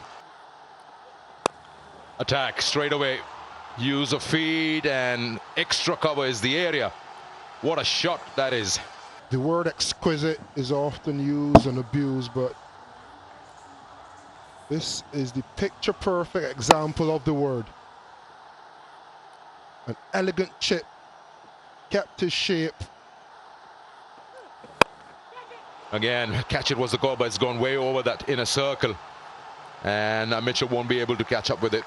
Attack straight away. Use of feed and extra cover is the area. What a shot that is. The word exquisite is often used and abused, but this is the picture-perfect example of the word. An elegant chip, kept his shape. Again, catch it was the call, but it's gone way over that inner circle. And Mitchell won't be able to catch up with it.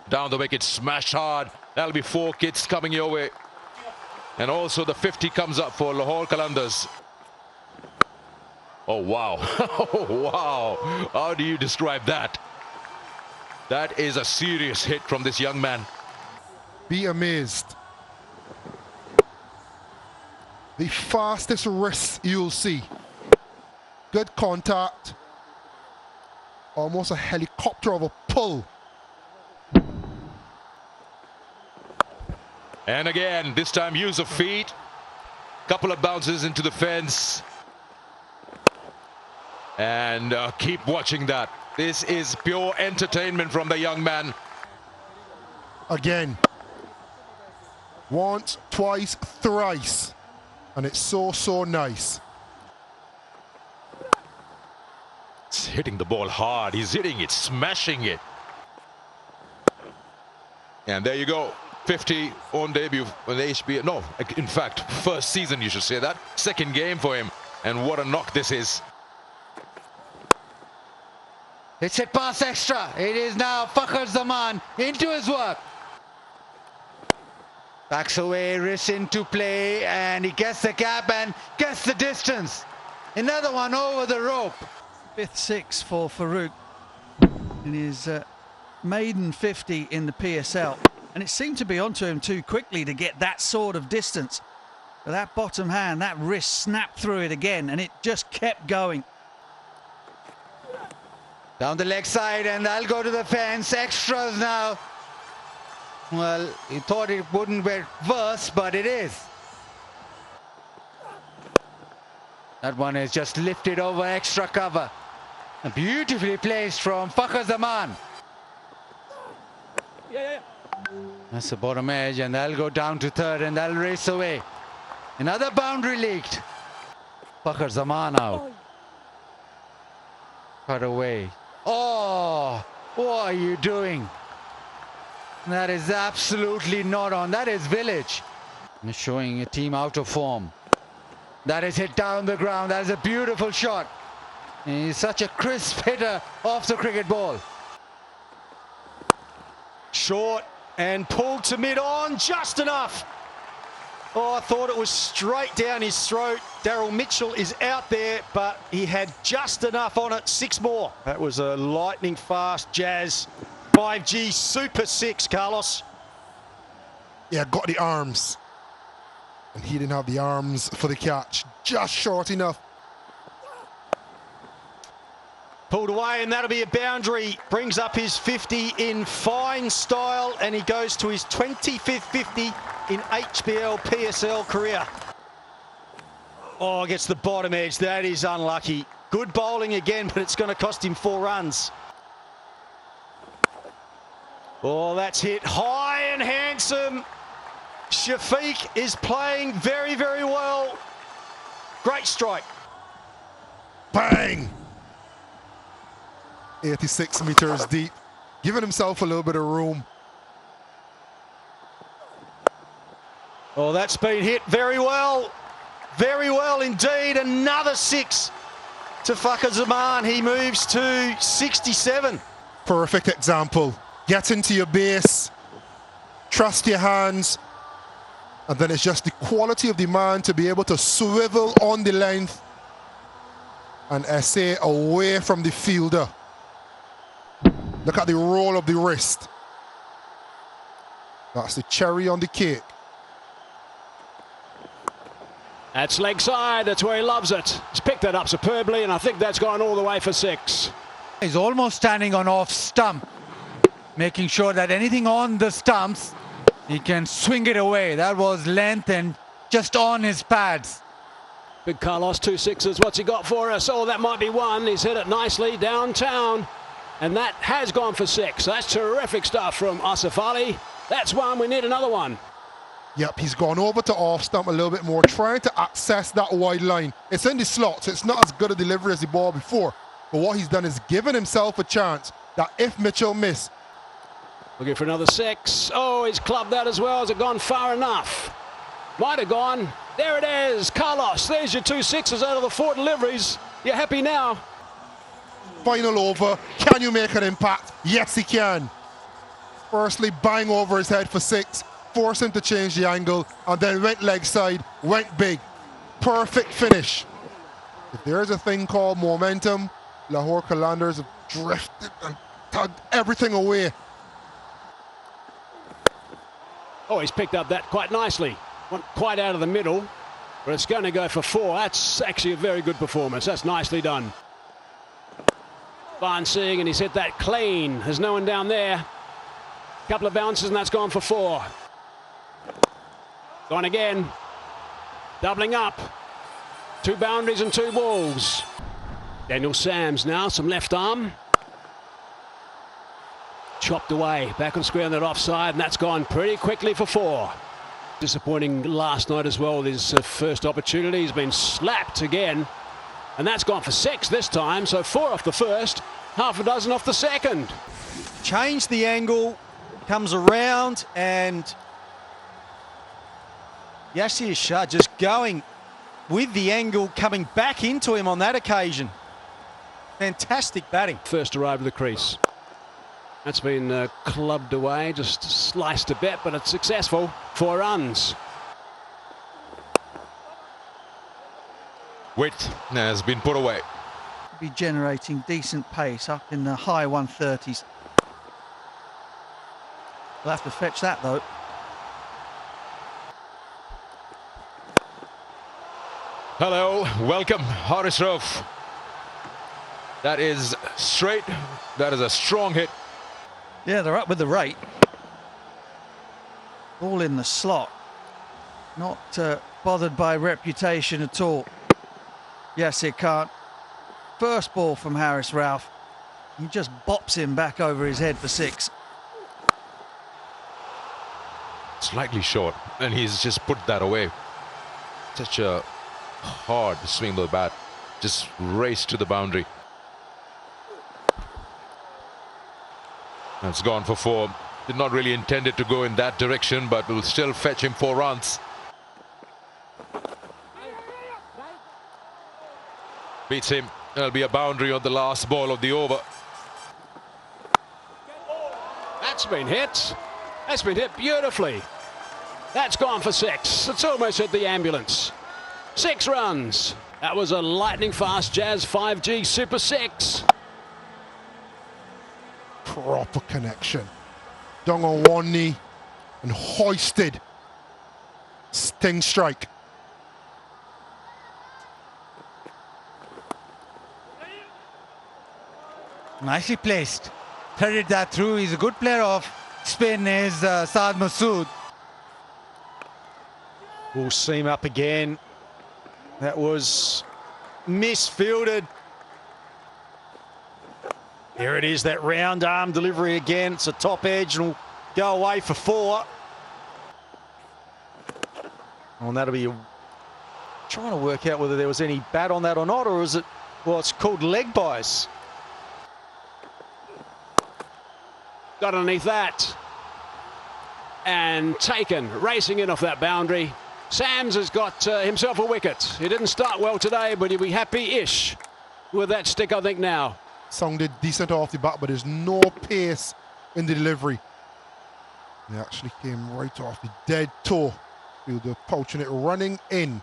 Down the wicket, smashed hard. That'll be 4 kids coming your way. And also the 50 comes up for Lahore Qalandars. Oh, wow. Oh, wow. How do you describe that? That is a serious hit from this young man. Be amazed. The fastest wrist you'll see. Good contact. Almost a helicopter of a pull. And again, this time use of feet. Couple of bounces into the fence. And keep watching that. This is pure entertainment from the young man. Again. Once, twice, thrice. And it's so nice. He's hitting the ball hard. He's hitting it, smashing it. And there you go. 50 on debut on the HBL. No, in fact, first season, you should say that. Second game for him. And what a knock this is. It's hit past extra. It is now Fakhr Zaman into his work. Backs away, wrist into play, and he gets the gap and gets the distance. Another one over the rope. 5th 6 for Farouk in his maiden 50 in the PSL. And it seemed to be onto him too quickly to get that sort of distance. But that bottom hand, that wrist snapped through it again, and it just kept going. Down the leg side, and that'll go to the fence. Extras now. Well, he thought it wouldn't get worse, but it is. That one is just lifted over extra cover. And beautifully placed from Zaman. That's the bottom edge, and they'll go down to third, and they'll race away. Another boundary leaked. Zaman out. Cut away. Oh, what are you doing? That is absolutely not on. That is village. And showing a team out of form. That is hit down the ground. That is a beautiful shot. And he's such a crisp hitter off the cricket ball. Short and pulled to mid-on, just enough. Oh, I thought it was straight down his throat. Daryl Mitchell is out there, but he had just enough on it. 6 more. That was a lightning fast Jazz 5G Super 6, Carlos. Yeah, got the arms. And he didn't have the arms for the catch. Just short enough. Pulled away, and that'll be a boundary. Brings up his 50 in fine style, and he goes to his 25th 50 in HBL PSL career. Oh, gets the bottom edge. That is unlucky. Good bowling again, but it's going to cost him 4 runs. Oh, that's hit high and handsome. Shafiq is playing very, very well. Great strike. Bang! 86 meters deep, giving himself a little bit of room. Oh, that's been hit very well. Very well indeed. Another 6 to Zaman. He moves to 67. Perfect example. Get into your base, trust your hands, and then it's just the quality of the man to be able to swivel on the length and essay away from the fielder. Look at the roll of the wrist. That's the cherry on the cake. That's leg side, that's where he loves it. He's picked that up superbly, and I think that's gone all the way for 6. He's almost standing on off stump, making sure that anything on the stumps, he can swing it away. That was length and just on his pads. Big Carlos, 2 6s. What's he got for us? Oh, that might be 1. He's hit it nicely downtown. And that has gone for 6. That's terrific stuff from Asif Ali. That's 1. We need another one. Yep, he's gone over to off stump a little bit more, trying to access that wide line. It's in the slot, so it's not as good a delivery as the ball before. But what he's done is given himself a chance that if Mitchell miss. Looking for another 6. Oh, he's clubbed that as well. Has it gone far enough? Might have gone. There it is. Carlos, there's your 2 6s out of the 4 deliveries. You're happy now. Final over. Can you make an impact? Yes, he can. Firstly, bang over his head for 6. Force him to change the angle, and then went leg side, went big. Perfect finish. If there's a thing called momentum, Lahore Qalandars have drifted and tugged everything away. Oh, he's picked up that quite nicely. Went quite out of the middle, but it's going to go for 4. That's actually a very good performance. That's nicely done. Advancing, and he's hit that clean. There's no one down there. Couple of bounces, and that's gone for 4. Gone again. Doubling up. 2 boundaries and 2 balls. Daniel Sams now, some left arm. Chopped away, back on square on that offside, and that's gone pretty quickly for 4. Disappointing last night as well, his first opportunity. He's been slapped again, and that's gone for 6 this time, so 4 off the first, half a dozen off the second. Changed the angle, comes around, and Yasir Shah just going with the angle, coming back into him on that occasion. Fantastic batting. First arrived at the crease. That's been clubbed away, just sliced a bit, but it's successful. 4 runs. Width has been put away. Be generating decent pace up in the high 130s. We'll have to fetch that though. Hello, welcome, Haris Rauf. That is straight. That is a strong hit. Yeah, they're up with the rate. All in the slot. Not bothered by reputation at all. Yasir can't. First ball from Haris Rauf. He just bops him back over his head for 6. Slightly short, and he's just put that away. Such a hard swing of the bat. Just raced to the boundary. That's gone for 4. Did not really intend it to go in that direction, but will still fetch him 4 runs. Beats him. There'll be a boundary on the last ball of the over. That's been hit. That's been hit beautifully. That's gone for 6. It's almost hit the ambulance. 6 runs. That was a lightning fast Jazz 5G Super 6. Proper connection. Down on one knee and hoisted. Sting strike. Nicely placed. Threaded that through. He's a good player of spin, is Saad Masood. Full seam up again. That was misfielded. There it is, that round arm delivery again. It's a top edge and will go away for 4. Oh, and that'll be trying to work out whether there was any bat on that or not, or is it, well, it's called leg bias. Got underneath that. And taken, racing in off that boundary. Sams has got himself a wicket. He didn't start well today, but he'll be happy-ish with that stick, I think, now. Sounded decent off the bat, but there's no pace in the delivery. He actually came right off the dead toe. Fielder poaching it, running in.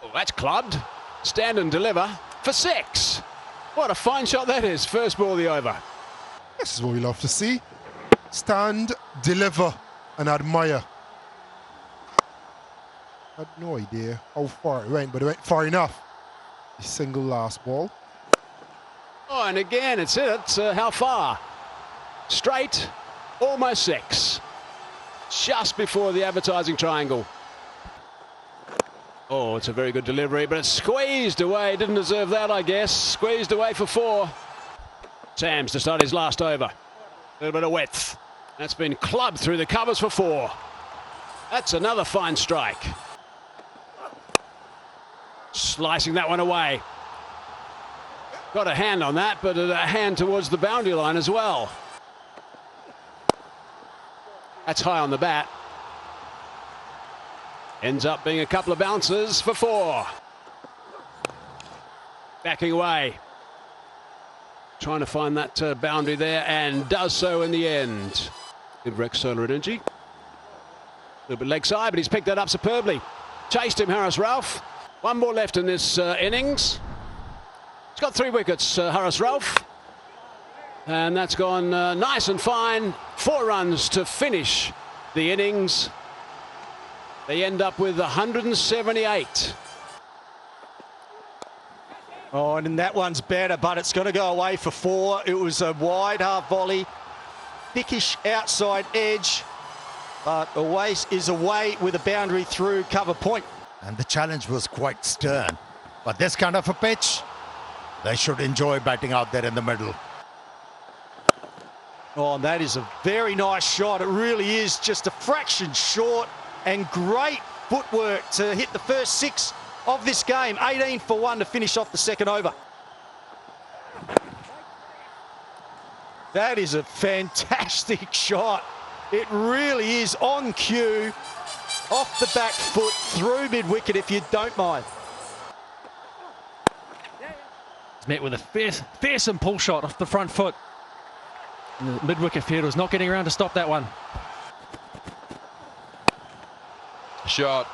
Oh, that's clubbed. Stand and deliver for 6. What a fine shot that is. First ball of the over. This is what we love to see. Stand, deliver, and admire. I had no idea how far it went, but it went far enough. The single last ball. Oh, and again, it's hit it. How far? Straight, almost 6. Just before the advertising triangle. Oh, it's a very good delivery, but it's squeezed away. Didn't deserve that, I guess. Squeezed away for 4. Sams to start his last over. A little bit of width. That's been clubbed through the covers for 4. That's another fine strike. Slicing that one away. Got a hand on that, but a hand towards the boundary line as well. That's high on the bat. Ends up being a couple of bounces for 4. Backing away. Trying to find that boundary there, and does so in the end. Good Rex Solar Energy. A little bit leg side, but he's picked that up superbly. Chased him, Haris Rauf. 1 more left in this innings. He's got 3 wickets, Haris Rauf. And that's gone nice and fine. 4 runs to finish the innings. They end up with 178. Oh, and that one's better, but it's going to go away for 4. It was a wide half volley. Thickish outside edge. But away is away with a boundary through cover point. And the challenge was quite stern. But this kind of a pitch, they should enjoy batting out there in the middle. Oh, and that is a very nice shot. It really is just a fraction short, and great footwork to hit the first 6 of this game. 18 for 1 to finish off the second over. That is a fantastic shot. It really is on cue, off the back foot, through mid-wicket, if you don't mind. It's met with a fearsome pull shot off the front foot. And the mid-wicket fielder was not getting around to stop that one. Shot.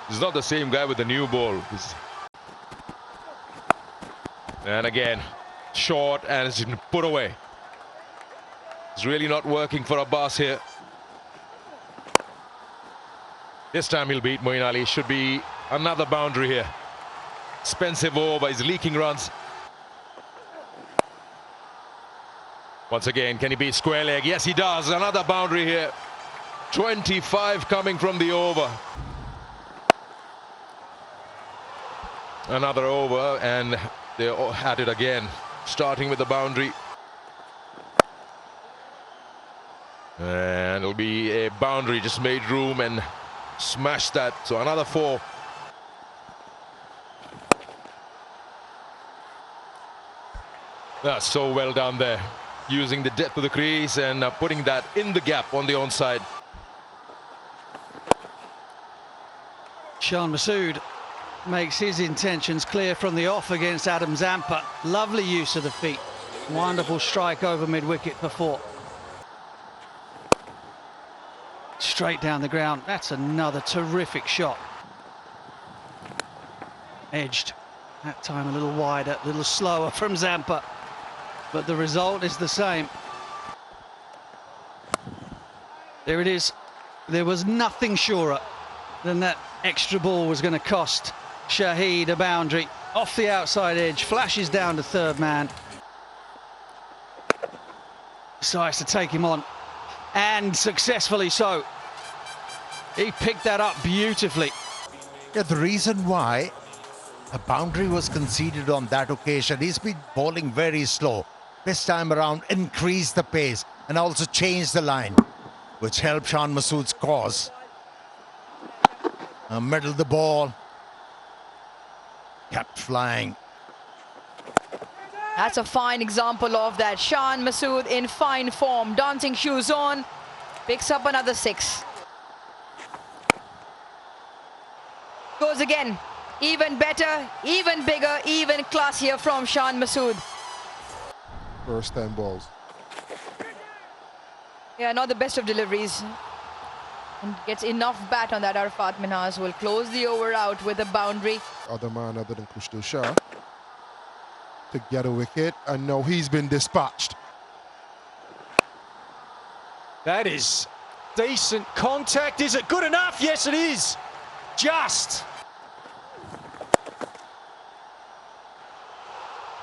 He's not the same guy with the new ball. And again, short, and it's been put away. It's really not working for Abbas here. This time he'll beat Moeen Ali. Should be another boundary here. Expensive over, he's leaking runs. Once again, can he beat square leg? Yes, he does. Another boundary here. 25 coming from the over. Another over, and they all had it again, starting with the boundary. And it'll be a boundary, just made room and smashed that. So another 4. That's so well done there, using the depth of the crease and putting that in the gap on the onside. Shan Masood makes his intentions clear from the off against Adam Zampa. Lovely use of the feet. Wonderful strike over mid-wicket for 4. Straight down the ground. That's another terrific shot. Edged. That time a little wider, a little slower from Zampa. But the result is the same. There it is. There was nothing surer than that extra ball was going to cost Shahid a boundary. Off the outside edge, flashes down to third man. Decides to take him on, and successfully so. He picked that up beautifully. Yeah, the reason why a boundary was conceded on that occasion, he's been bowling very slow. This time around, increased the pace and also changed the line, which helped Shan Masood's cause. Middle of the ball, kept flying. That's a fine example of that. Shan Masood in fine form, dancing shoes on, picks up another 6. Goes again, even better, even bigger, even classier from Shan Masood. First 10 balls. Yeah, not the best of deliveries. And gets enough bat on that. Arafat Minhas will close the over out with a boundary. Other man other than Kushtu Shah to get a wicket, and now he's been dispatched. That is decent contact. Is it good enough? Yes, it is. Just.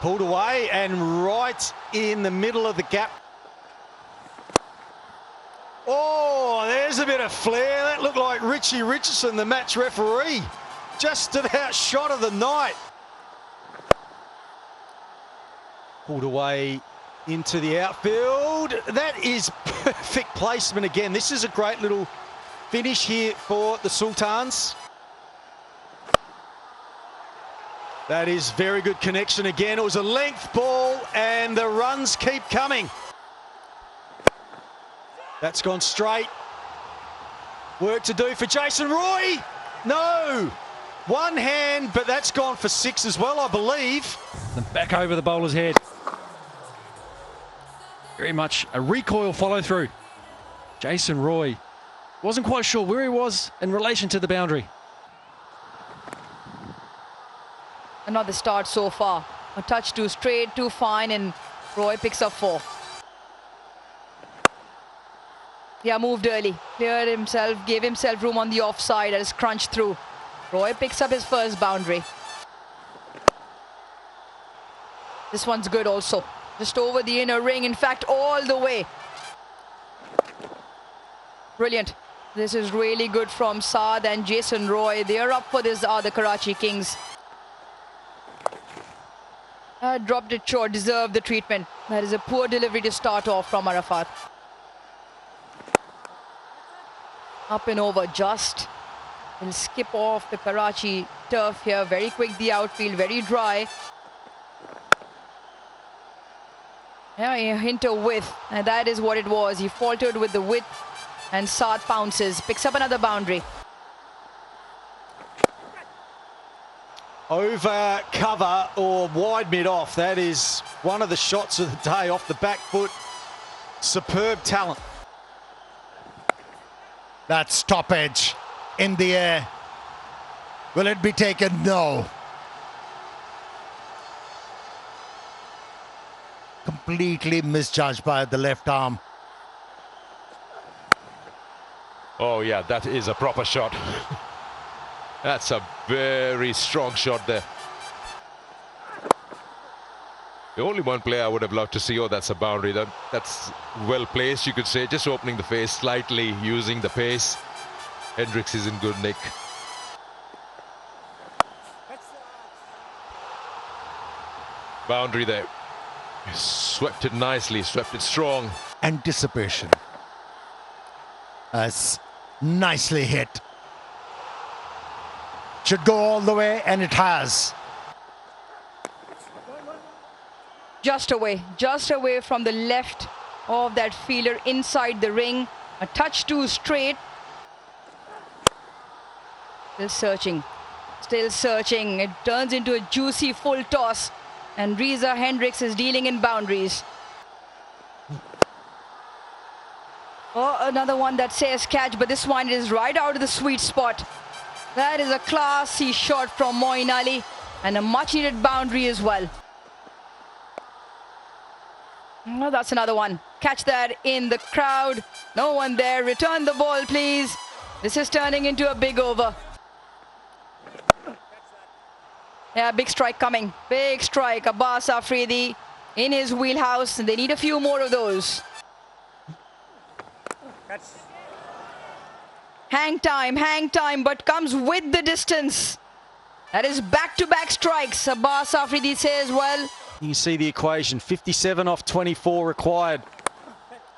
Pulled away and right in the middle of the gap. Oh, there's a bit of flair. That looked like Richie Richardson, the match referee. Just about shot of the night. Pulled away into the outfield. That is perfect placement again. This is a great little finish here for the Sultans. That is very good connection again. It was a length ball and the runs keep coming. That's gone straight. Work to do for Jason Roy. No. One hand, but that's gone for 6 as well, I believe. And back over the bowler's head. Very much a recoil follow through. Jason Roy wasn't quite sure where he was in relation to the boundary. Another start so far. A touch too straight, too fine, and Roy picks up 4. Yeah, moved early. Cleared himself, gave himself room on the offside as crunched through. Roy picks up his first boundary. This one's good also. Just over the inner ring, in fact, all the way. Brilliant. This is really good from Saad and Jason Roy. They're up for this, are the Karachi Kings. Dropped it short, deserved the treatment. That is a poor delivery to start off from Arafat. Up and over, just. Will skip off the Karachi turf here. Very quick, the outfield, very dry. Yeah, a hint of width, and that is what it was. He faltered with the width, and Saad pounces, picks up another boundary. Over cover or wide mid off. That is one of the shots of the day off the back foot. Superb talent. That's top edge in the air. Will it be taken? No. Completely misjudged by the left arm. Oh yeah, that is a proper shot. That's a very strong shot there. The only one player I would have loved to see, oh, that's a boundary. That's well placed, you could say. Just opening the face slightly, using the pace. Hendricks is in good nick. Boundary there. Swept it nicely, swept it strong. Anticipation. That's nicely hit. Should go all the way, and it has. Just away from the left of that fielder inside the ring. A touch too straight. Still searching. It turns into a juicy full toss. And Reza Hendricks is dealing in boundaries. Oh, another one that says catch, but this one is right out of the sweet spot. That is a classy shot from Moeen Ali and a much needed boundary as well. Oh, that's another one. Catch that in the crowd. No one there. Return the ball, please. This is turning into a big over. Yeah, big strike coming. Big strike. Abbas Afridi in his wheelhouse. They need a few more of those. Hang time, but comes with the distance. That is back-to-back strikes. Abbas Afridi says, well. You can see the equation. 57 off 24 required.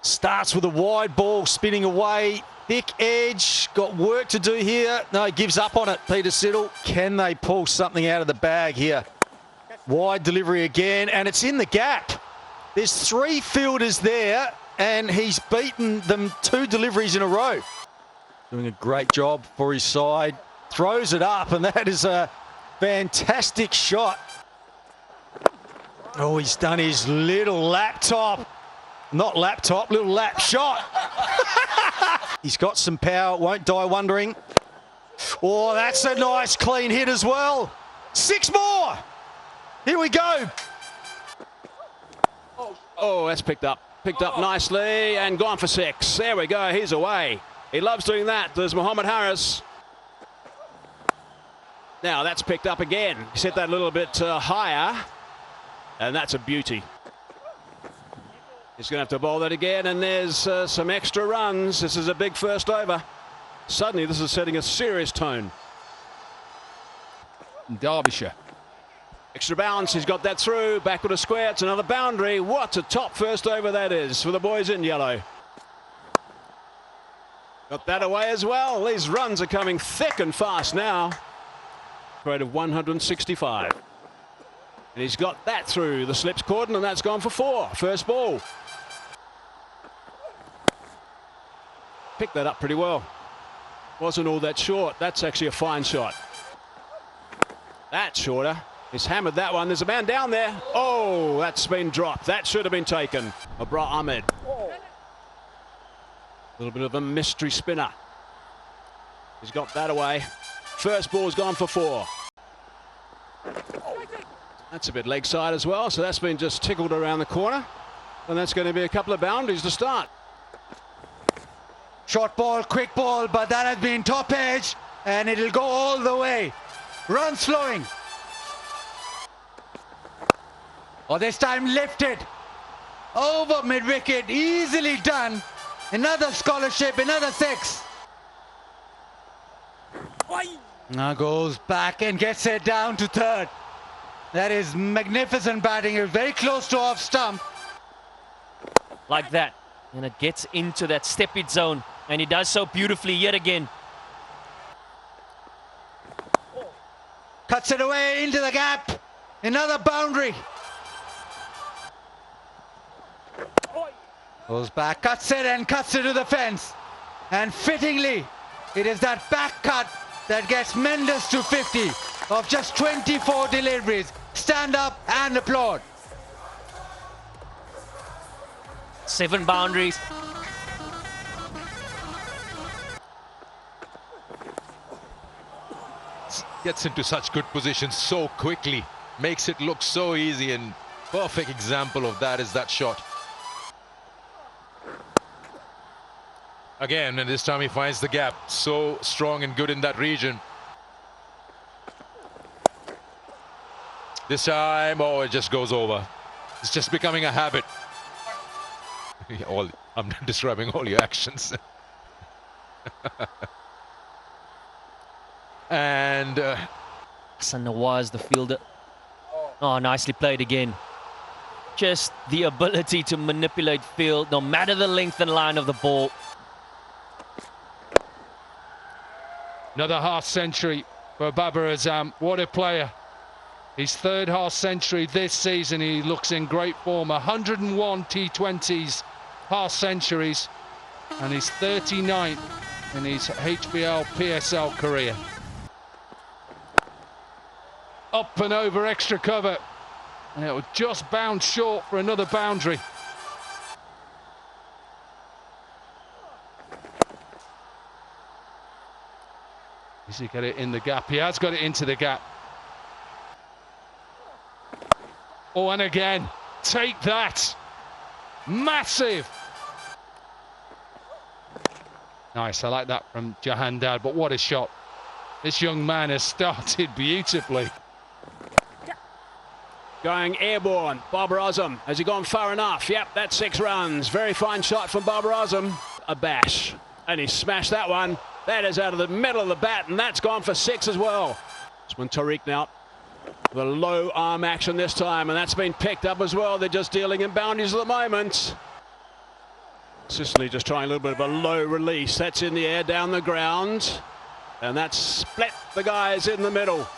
Starts with a wide ball spinning away. Thick edge. Got work to do here. No, he gives up on it, Peter Siddle. Can they pull something out of the bag here? Wide delivery again, and it's in the gap. There's 3 fielders there, and he's beaten them 2 deliveries in a row. Doing a great job for his side. Throws it up, and that is a fantastic shot. Oh, he's done his little laptop. Not laptop, little lap shot. He's got some power, won't die wondering. Oh, that's a nice clean hit as well. 6 more. Here we go. Oh, that's picked up. Picked up nicely and gone for 6. There we go, he's away. He loves doing that. There's Mohammed Harris. Now that's picked up again. He set that a little bit higher. And that's a beauty. He's going to have to bowl that again, and there's some extra runs. This is a big first over. Suddenly, this is setting a serious tone. Derbyshire. Extra bounce, he's got that through. Back with a square, it's another boundary. What a top first over that is for the boys in yellow. Got that away as well. These runs are coming thick and fast now. Rate of 165. And he's got that through the slips cordon, and that's gone for 4. First ball. Picked that up pretty well. Wasn't all that short. That's actually a fine shot. That's shorter. He's hammered that one. There's a man down there. Oh, that's been dropped. That should have been taken. Abra Ahmed. A little bit of a mystery spinner. He's got that away. First ball's gone for 4. That's a bit leg side as well, so that's been just tickled around the corner. And that's going to be a couple of boundaries to start. Short ball, quick ball, but that has been top edge, and it'll go all the way. Run slowing. Oh, this time lifted. Over mid-wicket, easily done. Another scholarship, another 6. Now goes back and gets it down to 3rd. That is magnificent batting. It was very close to off stump. Like that. And it gets into that step-it zone. And he does so beautifully yet again. Cuts it away into the gap. Another boundary. Goes back, cuts it and cuts it to the fence. And fittingly, it is that back cut that gets Mendes to 50 of just 24 deliveries. Stand up and applaud. 7 boundaries. Gets into such good positions so quickly. Makes it look so easy, and perfect example of that is that shot. Again, and this time he finds the gap. So strong and good in that region. This time, oh, it just goes over. It's just becoming a habit. I'm describing all your actions. And Hassan Nawaz, the fielder. Oh, nicely played again. Just the ability to manipulate field, no matter the length and line of the ball. Another half century for Babar Azam. What a player. His third half century this season. He looks in great form. 101 T20s, half centuries, and his 39th in his HBL PSL career. Up and over extra cover, and it will just bounce short for another boundary. Does he get it in the gap? He has got it into the gap. Oh, and again, take that. Massive. Nice, I like that from Jahandad, but what a shot. This young man has started beautifully. Going airborne, Babar Azam. Has he gone far enough? Yep, that's 6 runs. Very fine shot from Babar Azam. A bash. And he smashed that one. That is out of the middle of the bat, and that's gone for 6 as well. It's Tariq now. The low arm action this time, and that's been picked up as well. They're just dealing in boundaries at the moment. Sicily just trying a little bit of a low release. That's in the air, down the ground. And that's split the guys in the middle.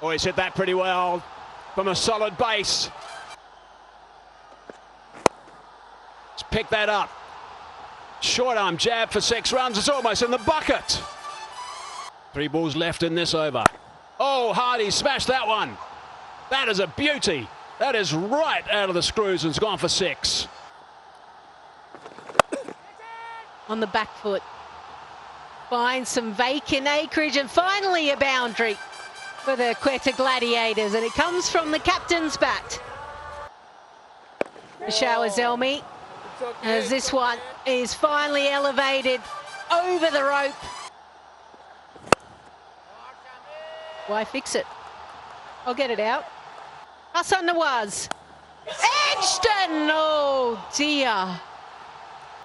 Oh, he's hit that pretty well from a solid base. Let's pick that up. Short arm jab for 6 runs. It's almost in the bucket. 3 balls left in this over. Oh, Hardy smashed that one. That is a beauty. That is right out of the screws and it's gone for 6. On the back foot. Finds some vacant acreage and finally a boundary for the Quetta Gladiators, and it comes from the captain's bat. Shower Zalmi, as this one is finally elevated over the rope. Why fix it? I'll get it out. Hassan Nawaz. Edgton! Oh dear.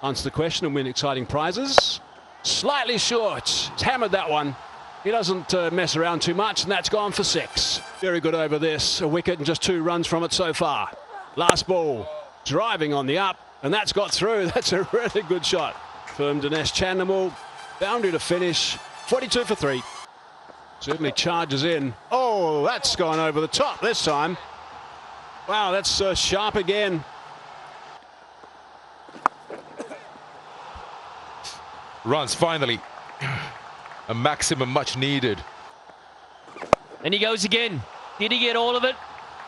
Answer the question and win exciting prizes. Slightly short. He's hammered that one. He doesn't mess around too much, and that's gone for 6. Very good over this. A wicket and just 2 runs from it so far. Last ball, driving on the up, and that's got through. That's a really good shot from Dinesh Chandimal. Boundary to finish. 42 for 3. Certainly charges in. Oh, that's gone over the top this time. Wow, that's sharp again. Runs finally. A maximum much needed. And he goes again. Did he get all of it?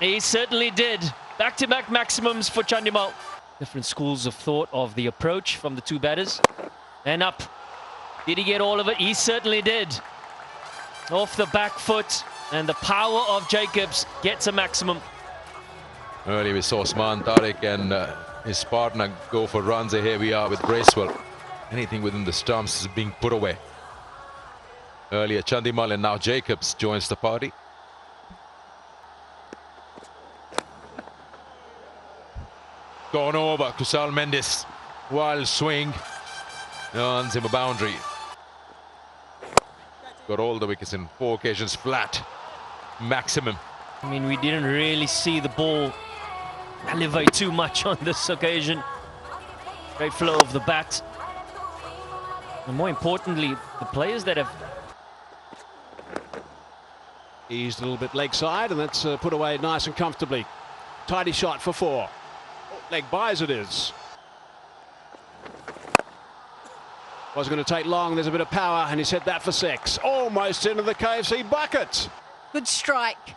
He certainly did. Back-to-back maximums for Chandimal. Different schools of thought of the approach from the 2 batters. And up. Did he get all of it? He certainly did. Off the back foot. And the power of Jacobs gets a maximum. Earlier we saw Usman Tariq and his partner go for runs. And here we are with Bracewell. Anything within the stumps is being put away. Earlier Chandimal and now Jacobs joins the party. Gone over Kusal Mendes. Wild swing. Earns him a boundary. Got all the wickets in 4 occasions flat. Maximum. I mean, we didn't really see the ball elevate too much on this occasion. Great flow of the bat. And more importantly, the players that have eased a little bit leg side, and that's put away nice and comfortably. Tidy shot for 4. Leg buys it is. Wasn't going to take long. There's a bit of power, and he's hit that for 6. Almost into the KFC bucket. Good strike.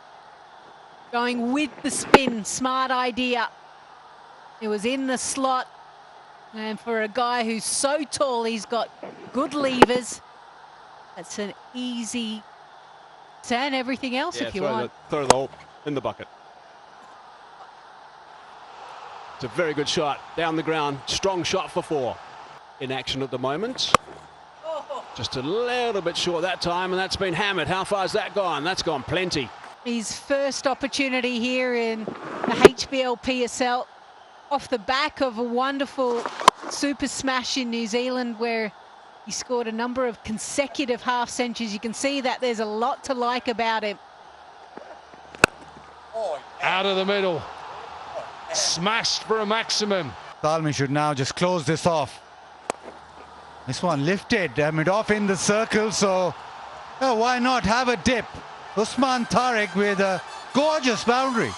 Going with the spin. Smart idea. It was in the slot. And for a guy who's so tall, he's got good levers. That's an easy turn. Everything else, if you want. Throw the hole in the bucket. It's a very good shot down the ground. Strong shot for 4. In action at the moment. Just a little bit short that time, and that's been hammered. How far has that gone? That's gone plenty. His first opportunity here in the HBL PSL, off the back of a wonderful super smash in New Zealand where he scored a number of consecutive half centuries. You can see that there's a lot to like about him. Out of the middle. Smashed for a maximum. Zalmi should now just close this off. This one lifted, off in the circle, so why not have a dip? Usman Tariq with a gorgeous boundary.